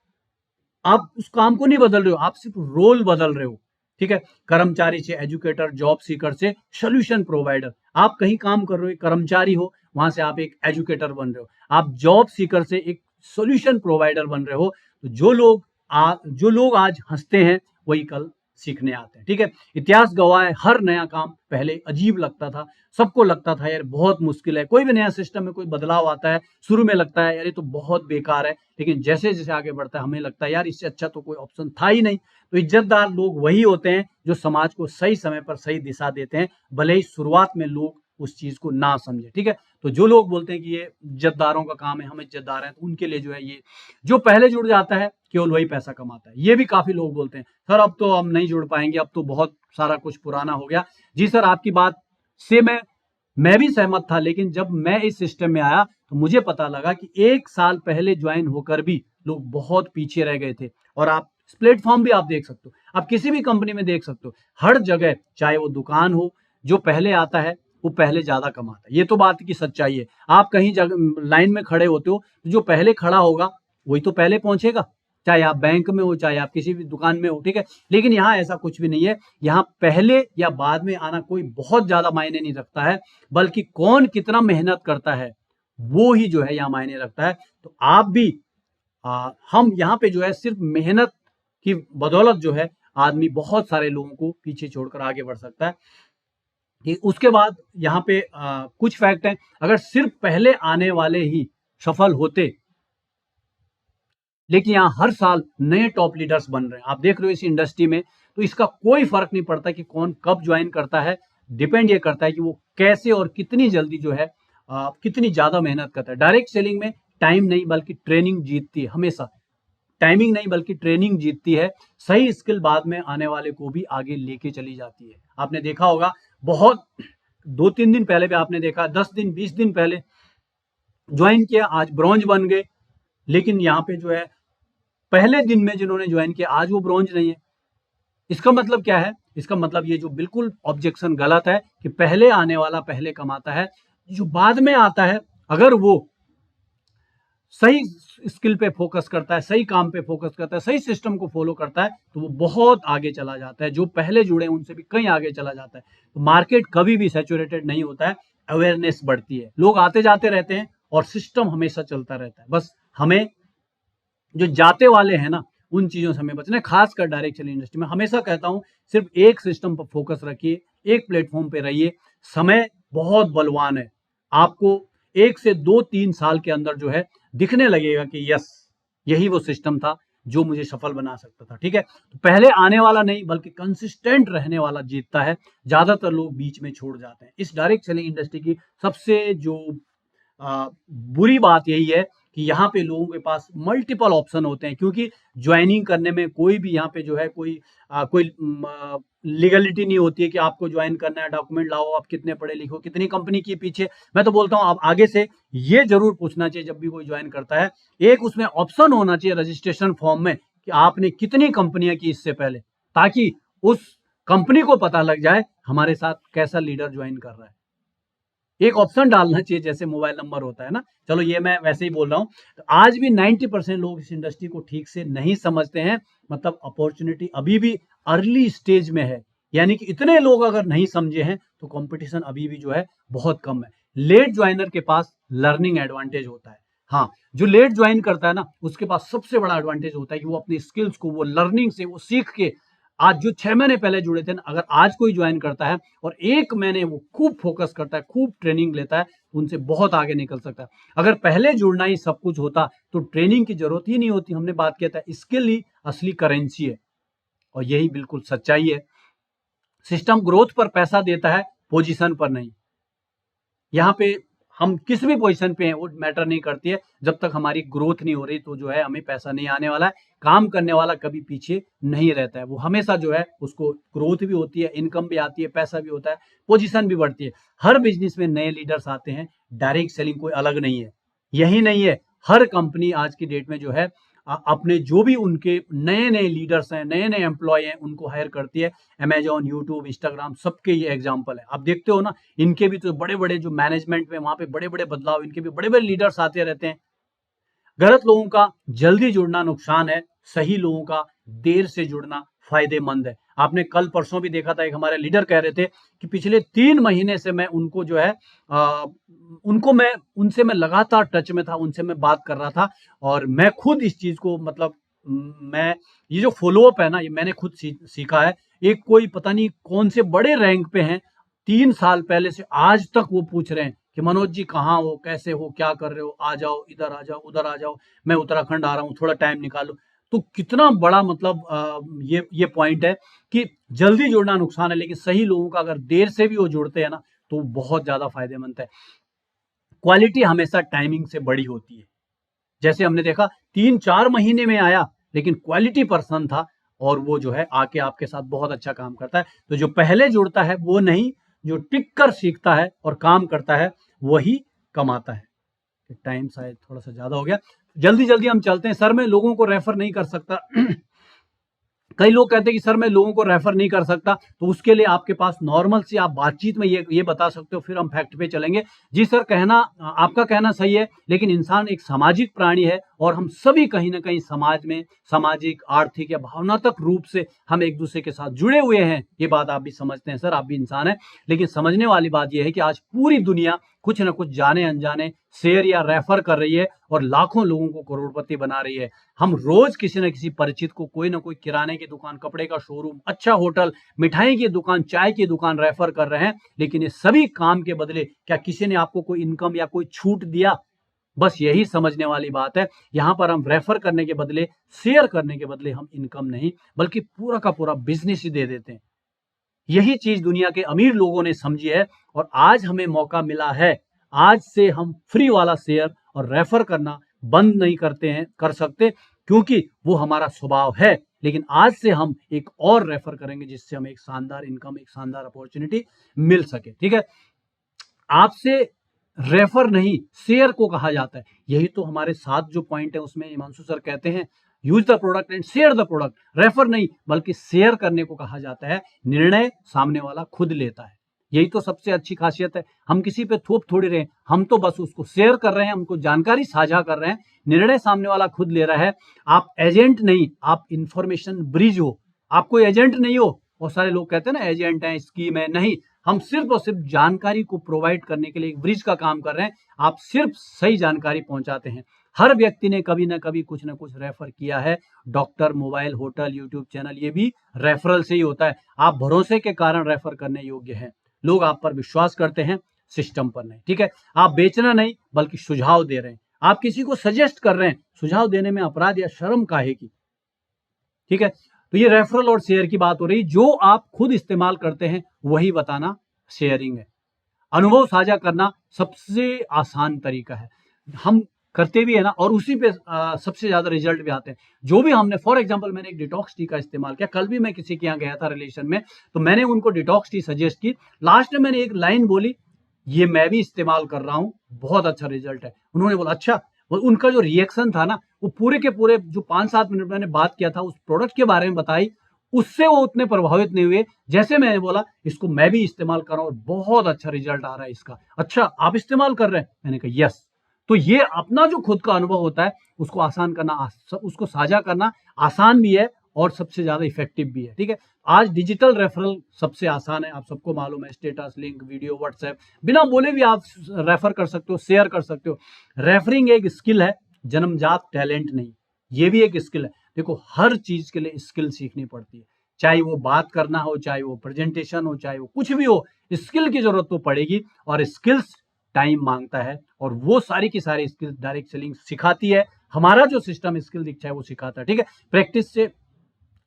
आप उस काम को नहीं बदल रहे हो, आप सिर्फ रोल बदल रहे हो। ठीक है, कर्मचारी से एजुकेटर, जॉब सीकर से सोल्यूशन प्रोवाइडर। आप कहीं काम कर रहे हो, एक कर्मचारी हो, वहां से आप एक एजुकेटर बन रहे हो, आप जॉब सीकर से एक सोल्यूशन प्रोवाइडर बन रहे हो। तो जो लोग आज हंसते हैं वही कल सीखने आते हैं। ठीक है, इतिहास गवाह है, हर नया काम पहले अजीब लगता था, सबको लगता था यार बहुत मुश्किल है। कोई भी नया सिस्टम में कोई बदलाव आता है, शुरू में लगता है यार ये तो बहुत बेकार है, लेकिन जैसे जैसे आगे बढ़ता है हमें लगता है यार इससे अच्छा तो कोई ऑप्शन था ही नहीं। तो इज्जतदार लोग वही होते हैं जो समाज को सही समय पर सही दिशा देते हैं, भले ही शुरुआत में लोग उस चीज को ना समझे। ठीक है, तो जो लोग बोलते हैं कि ये इज्जतदारों का काम है, हम इज्जतदार हैं, तो उनके लिए जो है ये जो पहले जुड़ जाता है केवल वही पैसा कमाता है। ये भी काफी लोग बोलते हैं सर अब तो हम नहीं जुड़ पाएंगे, अब तो बहुत सारा कुछ पुराना हो गया। जी सर, आपकी बात से मैं भी सहमत था, लेकिन जब मैं इस सिस्टम में आया तो मुझे पता लगा कि 1 साल पहले ज्वाइन होकर भी लोग बहुत पीछे रह गए थे। और आप प्लेटफॉर्म भी आप देख सकते हो, आप किसी भी कंपनी में देख सकते हो, हर जगह चाहे वो दुकान हो, जो पहले आता है वो पहले ज्यादा कमाता है। ये तो बात की सच्चाई है। आप कहीं जगह लाइन में खड़े होते हो, जो पहले खड़ा होगा वही तो पहले पहुंचेगा, चाहे आप बैंक में हो, चाहे आप किसी भी दुकान में हो। ठीक है, लेकिन यहाँ ऐसा कुछ भी नहीं है। यहाँ पहले या बाद में आना कोई बहुत ज्यादा मायने नहीं रखता है, बल्कि कौन कितना मेहनत करता है वो ही जो है यहाँ मायने रखता है। तो आप भी हम यहाँ पे जो है सिर्फ मेहनत की बदौलत जो है आदमी बहुत सारे लोगों को पीछे छोड़कर आगे बढ़ सकता है। उसके बाद यहाँ पे कुछ फैक्ट हैं, अगर सिर्फ पहले आने वाले ही सफल होते, लेकिन यहाँ हर साल नए टॉप लीडर्स बन रहे हैं, आप देख रहे हो इस इंडस्ट्री में, तो इसका कोई फर्क नहीं पड़ता कि कौन कब ज्वाइन करता है। डिपेंड ये करता है कि वो कैसे और कितनी जल्दी जो है कितनी ज्यादा मेहनत करता है। डायरेक्ट सेलिंग में टाइम नहीं बल्कि ट्रेनिंग जीतती है, हमेशा टाइमिंग नहीं बल्कि ट्रेनिंग जीतती है। सही स्किल बाद में आने वाले को भी आगे लेके चली जाती है। आपने देखा होगा बहुत 2-3 दिन पहले भी आपने देखा, 10 दिन 20 दिन पहले ज्वाइन किया, आज ब्रॉन्ज बन गए। लेकिन यहाँ पे जो है पहले दिन में जिन्होंने ज्वाइन किया आज वो ब्रॉन्ज नहीं है। इसका मतलब क्या है? इसका मतलब ये जो बिल्कुल ऑब्जेक्शन गलत है कि पहले आने वाला पहले कमाता है, जो बाद में आता है अगर वो सही स्किल पे फोकस करता है, सही काम पे फोकस करता है, सही सिस्टम को फॉलो करता है, तो वो बहुत आगे चला जाता है। जो पहले जुड़े उनसे भी कहीं आगे चला जाता है। तो मार्केट कभी भी सैचुरेटेड नहीं होता है, अवेयरनेस बढ़ती है, लोग आते जाते रहते हैं और सिस्टम हमेशा चलता रहता है। बस हमें जो जाते वाले हैं ना उन चीजों से हमें बचना है। खासकर डायरेक्ट सेलिंग इंडस्ट्री में हमेशा कहता हूं सिर्फ एक सिस्टम पर फोकस रखिए, एक प्लेटफॉर्म पे रहिए। समय बहुत बलवान है, आपको 1 से 2-3 साल के अंदर जो है दिखने लगेगा कि यस यही वो सिस्टम था जो मुझे सफल बना सकता था। ठीक है, तो पहले आने वाला नहीं बल्कि कंसिस्टेंट रहने वाला जीतता है। ज्यादातर लोग बीच में छोड़ जाते हैं। इस डायरेक्ट सेलिंग इंडस्ट्री की सबसे जो बुरी बात यही है कि यहाँ पे लोगों के पास मल्टीपल ऑप्शन होते हैं, क्योंकि ज्वाइनिंग करने में कोई भी यहाँ पे जो है कोई लीगलिटी नहीं होती है कि आपको ज्वाइन करना है, डॉक्यूमेंट लाओ, आप कितने पढ़े लिखो, कितनी कंपनी की पीछे। मैं तो बोलता हूँ आप आगे से ये जरूर पूछना चाहिए जब भी कोई ज्वाइन करता है, एक उसमें ऑप्शन होना चाहिए रजिस्ट्रेशन फॉर्म में कि आपने कितनी कंपनियां की इससे पहले, ताकि उस कंपनी को पता लग जाए हमारे साथ कैसा लीडर ज्वाइन कर रहा है। एक ऑप्शन डालना चाहिए जैसे मोबाइल नंबर होता है ना। चलो ये मैं वैसे ही बोल रहा हूँ। तो आज भी 90% लोग इस इंडस्ट्री को ठीक से नहीं समझते हैं, मतलब अपॉर्चुनिटी अभी भी अर्ली स्टेज में है। यानी कि इतने लोग अगर नहीं समझे हैं तो कंपटीशन अभी भी जो है बहुत कम है। लेट ज्वाइनर के पास लर्निंग एडवांटेज होता है। हाँ, जो लेट ज्वाइन करता है ना उसके पास सबसे बड़ा एडवांटेज होता है कि वो अपनी स्किल्स को वो लर्निंग से वो सीख के आज जो 6 महीने पहले जुड़े थे ना, अगर आज कोई ज्वाइन करता है और 1 महीने वो खूब फोकस करता है, खूब ट्रेनिंग लेता है, उनसे बहुत आगे निकल सकता है। अगर पहले जुड़ना ही सब कुछ होता तो ट्रेनिंग की जरूरत ही नहीं होती। हमने बात किया था, स्किल ही असली करेंसी है और यही बिल्कुल सच्चाई है। सिस्टम ग्रोथ पर पैसा देता है, पोजीशन पर नहीं। यहाँ पे हम किस भी पोजीशन पे हैं वो मैटर नहीं करती है, जब तक हमारी ग्रोथ नहीं हो रही तो जो है हमें पैसा नहीं आने वाला है। काम करने वाला कभी पीछे नहीं रहता है, वो हमेशा जो है उसको ग्रोथ भी होती है, इनकम भी आती है, पैसा भी होता है, पोजीशन भी बढ़ती है। हर बिजनेस में नए लीडर्स आते हैं, डायरेक्ट सेलिंग कोई अलग नहीं है। यही नहीं है, हर कंपनी आज की डेट में जो है अपने जो भी उनके नए नए लीडर्स हैं, नए नए एम्प्लॉय हैं, उनको हायर करती है। अमेजॉन, यूट्यूब, इंस्टाग्राम, सबके ये एग्जाम्पल है। आप देखते हो ना, इनके भी तो बड़े बड़े जो मैनेजमेंट में वहां पे बड़े बड़े बदलाव, इनके भी बड़े बड़े लीडर्स आते रहते हैं। गलत लोगों का जल्दी जुड़ना नुकसान है, सही लोगों का देर से जुड़ना फायदेमंद है। आपने कल परसों भी देखा था, एक हमारे लीडर कह रहे थे कि पिछले 3 महीने से मैं उनको जो है उनसे मैं लगातार टच में था, उनसे मैं बात कर रहा था और मैं खुद इस चीज को मतलब मैं ये जो फॉलोअप है ना, ये मैंने खुद सीखा है। एक कोई पता नहीं कौन से बड़े रैंक पे हैं, 3 साल पहले से आज तक वो पूछ रहे हैं कि मनोज जी कहाँ हो, कैसे हो, क्या कर रहे हो, आ जाओ, इधर आ जाओ, उधर आ जाओ, मैं उत्तराखंड आ रहा हूँ, थोड़ा टाइम निकालो। तो कितना बड़ा मतलब ये पॉइंट है कि जल्दी जुड़ना नुकसान है, लेकिन सही लोगों का अगर देर से भी वो जुड़ते हैं ना तो बहुत ज्यादा फायदेमंद है। क्वालिटी हमेशा टाइमिंग से बड़ी होती है। जैसे हमने देखा 3-4 महीने में आया, लेकिन क्वालिटी पर्सन था और वो जो है आके आपके साथ बहुत अच्छा काम करता है। तो जो पहले जुड़ता है वो नहीं, जो टिक कर सीखता है और काम करता है वही कमाता है। टाइम शायद थोड़ा सा ज्यादा हो गया, जल्दी जल्दी हम चलते हैं। सर मैं लोगों को रेफर नहीं कर सकता कई लोग कहते हैं कि सर मैं लोगों को रेफर नहीं कर सकता, तो उसके लिए आपके पास नॉर्मल सी आप बातचीत में ये बता सकते हो, फिर हम फैक्ट पे चलेंगे। जी सर, कहना आपका कहना सही है, लेकिन इंसान एक सामाजिक प्राणी है और हम सभी कहीं ना कहीं समाज में सामाजिक, आर्थिक या भावनात्मक रूप से हम एक दूसरे के साथ जुड़े हुए हैं। ये बात आप भी समझते हैं सर, आप भी इंसान है। लेकिन समझने वाली बात यह है कि आज पूरी दुनिया कुछ ना कुछ जाने अनजाने शेयर या रेफर कर रही है और लाखों लोगों को करोड़पति बना रही है। हम रोज किसी न किसी परिचित को कोई ना कोई किराने की दुकान, कपड़े का शोरूम, अच्छा होटल, मिठाई की दुकान, चाय की दुकान रेफर कर रहे हैं। लेकिन ये सभी काम के बदले क्या किसी ने आपको कोई इनकम या कोई छूट दिया? बस यही समझने वाली बात है। यहां पर हम रेफर करने के बदले, शेयर करने के बदले हम इनकम नहीं बल्कि पूरा का पूरा बिजनेस ही दे देते हैं। यही चीज दुनिया के अमीर लोगों ने समझी है और आज हमें मौका मिला है। आज से हम फ्री वाला शेयर और रेफर करना बंद नहीं कर सकते, क्योंकि वो हमारा स्वभाव है। लेकिन आज से हम एक और रेफर करेंगे जिससे हमें एक शानदार इनकम, एक शानदार अपॉर्चुनिटी मिल सके। ठीक है, आपसे रेफर नहीं शेयर को कहा जाता है। यही तो हमारे 7 जो पॉइंट है उसमें हिमांशु सर कहते हैं, use the product and share the product. Refer नहीं बल्कि शेयर करने को कहा जाता है। निर्णय सामने वाला खुद लेता है। यही तो सबसे अच्छी खासियत है। हम किसी पे थोप थोड़ी रहे, हम तो बस उसको शेयर कर रहे हैं, हमको जानकारी साझा कर रहे हैं। निर्णय सामने वाला खुद ले रहा है। आप एजेंट नहीं, आप इंफॉर्मेशन ब्रिज हो। आप कोई एजेंट नहीं हो। बहुत सारे लोग कहते हैं ना एजेंट है, स्कीम है। नहीं, हम सिर्फ और सिर्फ जानकारी को प्रोवाइड करने के लिए एक ब्रिज का काम कर रहे हैं। आप सिर्फ सही जानकारी पहुंचाते हैं। हर व्यक्ति ने कभी ना कभी कुछ ना कुछ रेफर किया है। Doctor, mobile, hotel, YouTube channel, ये भी रेफरल से ही होता है। आप भरोसे के कारण रेफर करने योग्य हैं। लोग आप पर विश्वास करते हैं, सिस्टम पर नहीं। ठीक है, आप बेचना नहीं बल्कि सुझाव दे रहे हैं। आप किसी को सजेस्ट कर रहे हैं। सुझाव देने में अपराध या शर्म काहे की? ठीक है, तो ये रेफरल और शेयर की बात हो रही। जो आप खुद इस्तेमाल करते हैं वही बताना शेयरिंग है। अनुभव साझा करना सबसे आसान तरीका है। हम करते भी है ना, और उसी पे सबसे ज्यादा रिजल्ट भी आते हैं। जो भी हमने, फॉर एग्जांपल मैंने एक डिटॉक्स टी का इस्तेमाल किया। कल भी मैं किसी के यहाँ गया था रिलेशन में, तो मैंने उनको डिटॉक्स टी सजेस्ट की। लास्ट में मैंने एक लाइन बोली, ये मैं भी इस्तेमाल कर रहा हूँ, बहुत अच्छा रिजल्ट है। उन्होंने बोला अच्छा। उनका जो रिएक्शन था ना, वो पूरे के पूरे जो 5-7 मिनट मैंने बात किया था उस प्रोडक्ट के बारे में बताई, उससे वो उतने प्रभावित नहीं हुए जैसे मैंने बोला इसको मैं भी इस्तेमाल कर रहा हूं और बहुत अच्छा रिजल्ट आ रहा है इसका। अच्छा, आप इस्तेमाल कर रहे हैं? मैंने कहा यस। तो ये अपना जो खुद का अनुभव होता है उसको आसान करना, उसको साझा करना आसान भी है और सबसे ज्यादा इफेक्टिव भी है। ठीक है, आज डिजिटल रेफरल सबसे आसान है, आप सबको मालूम है। स्टेटस, लिंक, वीडियो, व्हाट्सएप, बिना बोले भी आप रेफर कर सकते हो, शेयर कर सकते हो। रेफरिंग एक स्किल है, जन्मजात टैलेंट नहीं। ये भी एक स्किल है। देखो, हर चीज के लिए स्किल सीखनी पड़ती है। चाहे वो बात करना हो, चाहे वो प्रेजेंटेशन हो, चाहे वो कुछ भी हो, स्किल की जरूरत तो पड़ेगी। और स्किल्स टाइम मांगता है, और वो सारी की सारी स्किल्स डायरेक्ट सेलिंग सिखाती है। हमारा जो सिस्टम स्किल दीक्षा है वो सिखाता है। ठीक है, प्रैक्टिस से,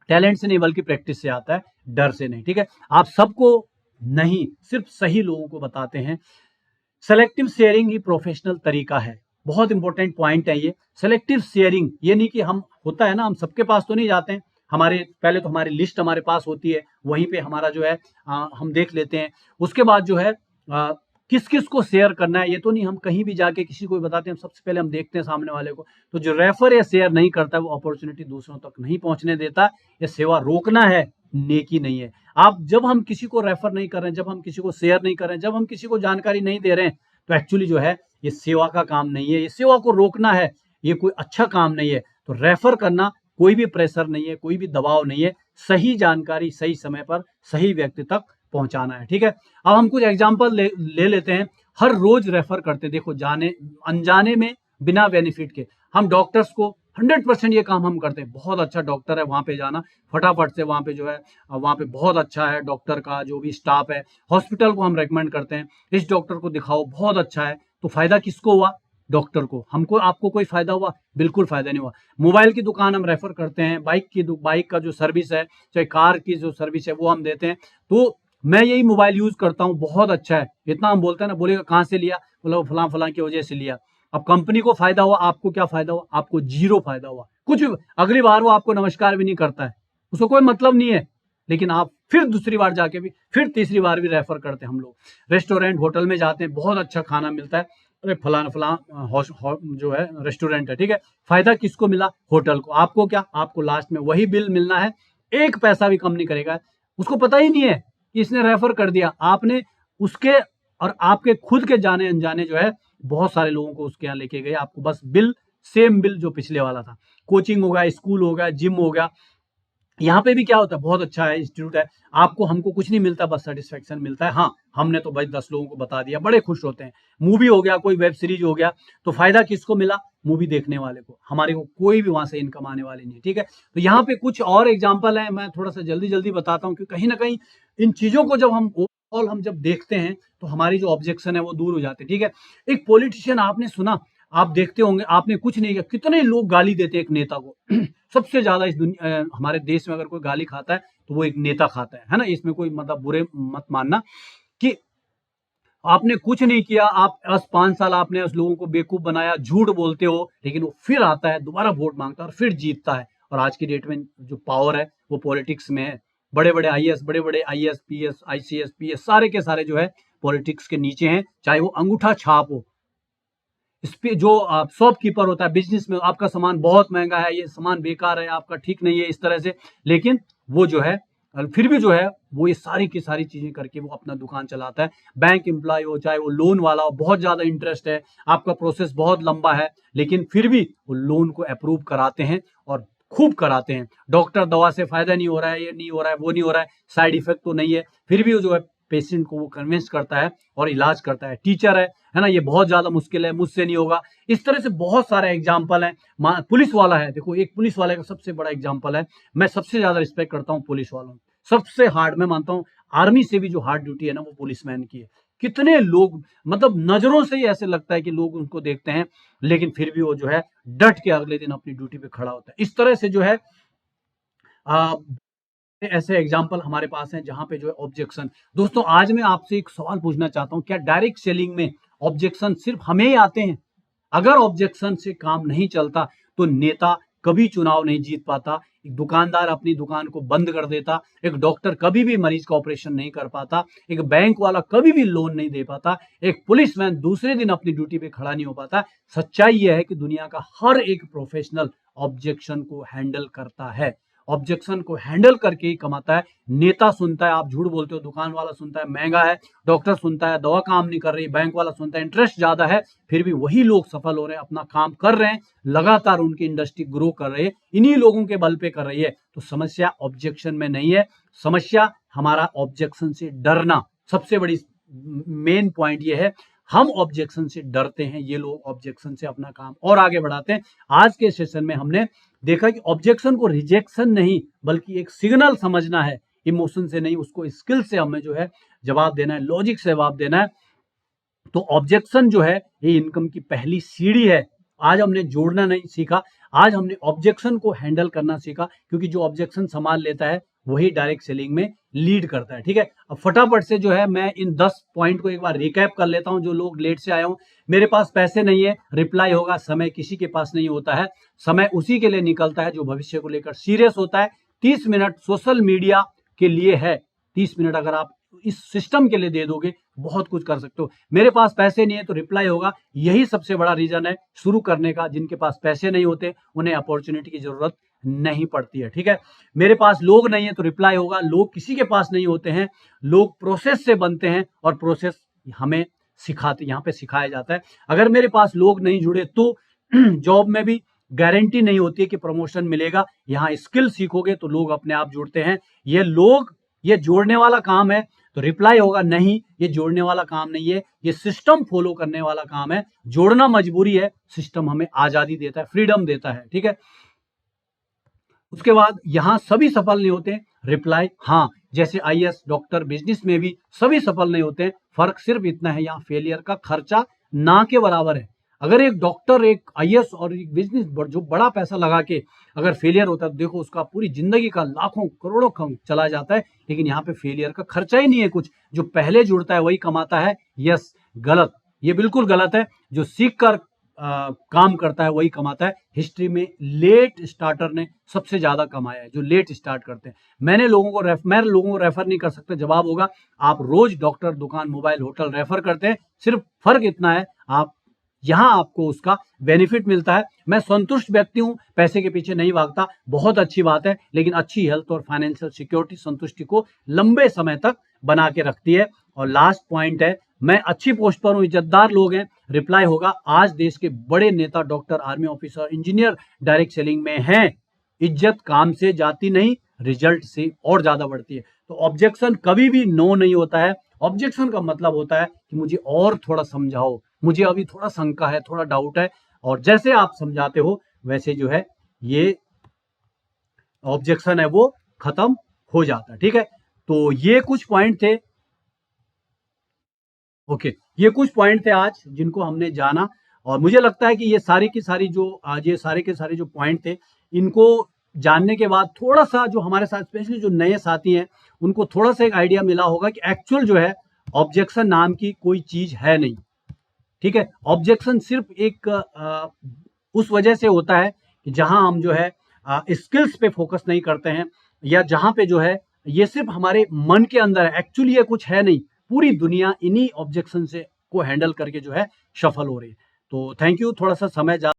टैलेंट से नहीं बल्कि प्रैक्टिस से आता है, डर से नहीं। ठीक है, आप सबको नहीं, सिर्फ सही लोगों को बताते हैं। सेलेक्टिव शेयरिंग ही प्रोफेशनल तरीका है। बहुत इंपॉर्टेंट पॉइंट है ये। सेलेक्टिव शेयरिंग ये नहीं कि हम, होता है ना, हम सबके पास तो नहीं जाते हैं, हमारे पहले तो हमारी लिस्ट हमारे पास होती है, वहीं पे हमारा जो है हम देख लेते हैं। उसके बाद जो है किस किस को शेयर करना है, ये तो नहीं हम कहीं भी जाके किसी को भी बताते हैं। सबसे पहले हम देखते हैं सामने वाले को। तो जो रेफर या शेयर नहीं करता, वो अपॉर्चुनिटी दूसरों तक नहीं पहुंचने देता। ये सेवा रोकना है, नेकी नहीं है। आप, जब हम किसी को रेफर नहीं कर रहे हैं, जब हम किसी को शेयर नहीं कर रहे हैं, जब हम किसी को जानकारी नहीं दे रहे हैं, तो एक्चुअली जो है ये सेवा का काम नहीं है। ये सेवा को रोकना है, ये कोई अच्छा काम नहीं है। तो रेफर करना कोई भी प्रेशर नहीं है, कोई भी दबाव नहीं है। सही जानकारी सही समय पर सही व्यक्ति तक पहुंचाना है। ठीक है, अब हम कुछ एग्जांपल ले लेते हैं। हर रोज रेफर करते हैं, देखो जाने अनजाने में, बिना बेनिफिट के। हम डॉक्टर्स को 100% ये काम हम करते हैं। बहुत अच्छा डॉक्टर है, वहां पे जाना, फटाफट से वहां पे जो है, वहां पे बहुत अच्छा है डॉक्टर का जो भी स्टाफ है। हॉस्पिटल को हम रेकमेंड करते हैं, इस डॉक्टर को दिखाओ, बहुत अच्छा है। तो फायदा किसको हुआ? डॉक्टर को। हमको, आपको कोई फायदा हुआ? बिल्कुल फायदा नहीं हुआ। मोबाइल की दुकान हम रेफर करते हैं, बाइक का जो सर्विस है, चाहे कार की जो सर्विस है, वो हम देते हैं। तो मैं यही मोबाइल यूज करता हूँ, बहुत अच्छा है, इतना हम बोलते हैं ना, बोलेगा कहाँ से लिया, बोला फलां फलां की वजह से लिया। अब कंपनी को फायदा हुआ, आपको क्या फायदा हुआ? आपको जीरो फायदा हुआ, कुछ भी। अगली बार वो आपको नमस्कार भी नहीं करता है, उसको कोई मतलब नहीं है। लेकिन आप फिर दूसरी बार जाके भी, फिर तीसरी बार भी रेफर करते हैं। हम लोग रेस्टोरेंट होटल में जाते हैं, बहुत अच्छा खाना मिलता है, अरे फलाना जो है रेस्टोरेंट है। ठीक है, फायदा किसको मिला? होटल को। आपको क्या? आपको लास्ट में वही बिल मिलना है, एक पैसा भी कम नहीं करेगा। उसको पता ही नहीं है कि इसने रेफर कर दिया। आपने उसके और आपके खुद के जाने अनजाने जो है बहुत सारे लोगों को उसके यहाँ लेके गए। आपको बस बिल, सेम बिल जो पिछले वाला था। कोचिंग हो गया, स्कूल हो गया, जिम हो गया, यहाँ पे भी क्या होता है, बहुत अच्छा है, इंस्टीट्यूट है, आपको हमको कुछ नहीं मिलता, बस सेटिस्फेक्शन मिलता है। हाँ, हमने तो भाई 10 लोगों को बता दिया, बड़े खुश होते हैं। मूवी हो गया, कोई वेब सीरीज हो गया, तो फायदा किसको मिला? मूवी देखने वाले को। हमारे को कोई भी वहां से इनकम आने वाली नहीं। ठीक है, तो यहाँ पे कुछ और एग्जाम्पल है, मैं थोड़ा सा जल्दी जल्दी बताता हूँ, क्योंकि कहीं ना कहीं इन चीजों को जब हम ओवरऑल हम जब देखते हैं, तो हमारी जो ऑब्जेक्शन है वो दूर हो जाती है। ठीक है, एक पॉलिटिशियन आपने सुना, आप देखते होंगे, आपने कुछ नहीं किया, कितने लोग गाली देते हैं एक नेता को। सबसे ज्यादा इस दुनिया, हमारे देश में अगर कोई गाली खाता है तो वो एक नेता खाता है ना। इसमें कोई मतलब बुरे मत मानना कि आपने कुछ नहीं किया, आप 5 साल आपने उस लोगों को बेवकूफ बनाया, झूठ बोलते हो, लेकिन वो फिर आता है, दोबारा वोट मांगता है और फिर जीतता है। और आज की डेट में जो पावर है वो पॉलिटिक्स में है। बड़े बड़े आईएएस, पीएस, आईसीएस, पीएस, सारे के सारे जो है पॉलिटिक्स के नीचे हैं। चाहे वो अंगूठा छाप हो, इस पे जो शॉपकीपर होता है बिजनेस में, आपका सामान बहुत महंगा है, ये सामान बेकार है, आपका ठीक नहीं है, इस तरह से, लेकिन वो जो है फिर भी जो है वो ये सारी की सारी चीजें करके वो अपना दुकान चलाता है। बैंक एम्प्लॉय हो, चाहे वो लोन वाला हो, बहुत ज्यादा इंटरेस्ट है, आपका प्रोसेस बहुत लंबा है, लेकिन फिर भी वो लोन को अप्रूव कराते हैं और खूब कराते हैं। डॉक्टर दवा से फायदा नहीं हो रहा है, ये नहीं हो रहा है, वो नहीं हो रहा है, साइड इफेक्ट तो नहीं है, फिर भी वो जो है पेशेंट को वो कन्विंस करता है और इलाज करता है। टीचर है ना, ये बहुत ज्यादा मुश्किल है, मुझसे नहीं होगा। इस तरह से बहुत सारे एग्जाम्पल हैं। पुलिस वाला है, देखो एक पुलिस वाले का सबसे बड़ा एग्जाम्पल है। मैं सबसे ज्यादा रिस्पेक्ट करता हूँ पुलिस वालों की, सबसे हार्ड मैं मानता हूँ, आर्मी से भी जो हार्ड ड्यूटी है ना वो पुलिसमैन की है। कितने लोग, मतलब नजरों से ही ऐसे लगता है कि लोग उनको देखते हैं, लेकिन फिर भी वो जो है डट के अगले दिन अपनी ड्यूटी पे खड़ा होता है। इस तरह से जो है ऐसे एग्जाम्पल हमारे पास हैं जहां पे जो है ऑब्जेक्शन। दोस्तों, आज मैं आपसे एक सवाल पूछना चाहता हूं, क्या डायरेक्ट सेलिंग में ऑब्जेक्शन सिर्फ हमें ही आते हैं? अगर ऑब्जेक्शन से काम नहीं चलता तो नेता कभी चुनाव नहीं जीत पाता, एक दुकानदार अपनी दुकान को बंद कर देता, एक डॉक्टर कभी भी मरीज का ऑपरेशन नहीं कर पाता, एक बैंक वाला कभी भी लोन नहीं दे पाता, एक पुलिसमैन दूसरे दिन अपनी ड्यूटी पे खड़ा नहीं हो पाता। सच्चाई यह है कि दुनिया का हर एक प्रोफेशनल ऑब्जेक्शन को हैंडल करता है, ऑब्जेक्शन को हैंडल करके ही कमाता है। नेता सुनता है आप झूठ बोलते हो, दुकान वाला सुनता है महंगा है, डॉक्टर सुनता है दवा काम नहीं कर रही, बैंक वाला सुनता है इंटरेस्ट ज्यादा है, फिर भी वही लोग सफल हो रहे हैं, अपना काम कर रहे हैं, लगातार उनकी इंडस्ट्री ग्रो कर रही है, इन्हीं लोगों के बल पे कर रही है। तो समस्या ऑब्जेक्शन में नहीं है, समस्या हमारा ऑब्जेक्शन से डरना। सबसे बड़ी मेन पॉइंट ये है, हम ऑब्जेक्शन से डरते हैं, ये लोग ऑब्जेक्शन से अपना काम और आगे बढ़ाते हैं। आज के सेशन में हमने देखा कि ऑब्जेक्शन को रिजेक्शन नहीं बल्कि एक सिग्नल समझना है, इमोशन से नहीं, उसको स्किल से हमें जो है जवाब देना है, लॉजिक से जवाब देना है। तो ऑब्जेक्शन जो है ये इनकम की पहली सीढ़ी है। आज हमने जोड़ना नहीं सीखा, आज हमने ऑब्जेक्शन को हैंडल करना सीखा, क्योंकि जो ऑब्जेक्शन संभाल लेता है वही डायरेक्ट सेलिंग में लीड करता है। ठीक है, अब फटाफट से जो है मैं इन 10 पॉइंट को एक बार रिकैप कर लेता हूं। जो लोग लेट से आए हों, मेरे पास पैसे नहीं है, रिप्लाई होगा समय किसी के पास नहीं होता है, समय उसी के लिए निकलता है जो भविष्य को लेकर सीरियस होता है। 30 मिनट सोशल मीडिया के लिए है, 30 मिनट अगर आप इस सिस्टम के लिए दे दोगे बहुत कुछ कर सकते हो। मेरे पास पैसे नहीं है तो रिप्लाई होगा, यही सबसे बड़ा रीजन है शुरू करने का। जिनके पास पैसे नहीं होते उन्हें अपॉर्चुनिटी की जरूरत नहीं पड़ती है। ठीक है, मेरे पास लोग नहीं है तो रिप्लाई होगा, लोग किसी के पास नहीं होते हैं, लोग प्रोसेस से बनते हैं और प्रोसेस हमें सिखाते, यहाँ पे सिखाया जाता है। अगर मेरे पास लोग नहीं जुड़े तो जॉब में भी गारंटी नहीं होती है कि प्रमोशन मिलेगा। यहाँ स्किल सीखोगे तो लोग अपने आप जुड़ते हैं। ये लोग, ये जोड़ने वाला काम है, तो रिप्लाई होगा नहीं, ये जोड़ने वाला काम नहीं है, ये सिस्टम फॉलो करने वाला काम है। जोड़ना मजबूरी है, सिस्टम हमें आजादी देता है, फ्रीडम देता है। ठीक है, उसके बाद यहां सभी सफल नहीं होते, रिप्लाई हाँ, जैसे आईएएस, डॉक्टर, बिजनेस में भी सभी सफल नहीं होते। फर्क सिर्फ इतना है, यहाँ फेलियर का खर्चा ना के बराबर है। अगर एक डॉक्टर, एक आईएएस और एक बिजनेस जो बड़ा पैसा लगा के अगर फेलियर होता है तो देखो उसका पूरी जिंदगी का लाखों करोड़ों चला जाता है। लेकिन यहाँ पे फेलियर का खर्चा ही नहीं है कुछ, जो पहले जुड़ता है वही कमाता है। यस, गलत, ये बिल्कुल गलत है। जो सीख कर काम करता है वही कमाता है। हिस्ट्री में लेट स्टार्टर ने सबसे ज्यादा कमाया है, जो लेट स्टार्ट करते हैं। मैं लोगों को रेफर नहीं कर सकता। जवाब होगा आप रोज डॉक्टर, दुकान, मोबाइल, होटल रेफर करते हैं, सिर्फ फर्क इतना है आप यहां आपको उसका बेनिफिट मिलता है। मैं संतुष्ट व्यक्ति हूं, पैसे के पीछे नहीं भागता, बहुत अच्छी बात है। लेकिन अच्छी हेल्थ और फाइनेंशियल सिक्योरिटी संतुष्टि को लंबे समय तक बना के रखती है। और लास्ट पॉइंट है, मैं अच्छी पोस्ट पर हूं, इज्जतदार लोग हैं, रिप्लाई होगा आज देश के बड़े नेता, doctor, army officer, engineer direct selling में हैं। इज्जत काम से जाती नहीं, रिजल्ट से और ज्यादा बढ़ती है। तो ऑब्जेक्शन कभी भी नो नहीं होता है। ऑब्जेक्शन का मतलब होता है कि मुझे और थोड़ा समझाओ, मुझे अभी थोड़ा शंका है, थोड़ा डाउट है, और जैसे आप समझाते हो वैसे जो है ये ऑब्जेक्शन है वो खत्म हो जाता है। ठीक है, तो ये कुछ पॉइंट थे। ओके, ये कुछ पॉइंट थे आज जिनको हमने जाना, और मुझे लगता है कि ये सारी की सारी जो आज ये सारे के सारे जो पॉइंट थे, इनको जानने के बाद थोड़ा सा जो हमारे साथ स्पेशली जो नए साथी हैं उनको थोड़ा सा एक आइडिया मिला होगा कि एक्चुअल जो है ऑब्जेक्शन नाम की कोई चीज है नहीं। ठीक है, ऑब्जेक्शन सिर्फ एक उस वजह से होता है कि जहां हम जो है स्किल्स पे फोकस नहीं करते हैं, या जहां पे जो है ये सिर्फ हमारे मन के अंदर है, एक्चुअली ये कुछ है नहीं। पूरी दुनिया इन्हीं ऑब्जेक्शन से को हैंडल करके जो है सफल हो रही है। तो थैंक यू, थोड़ा सा समय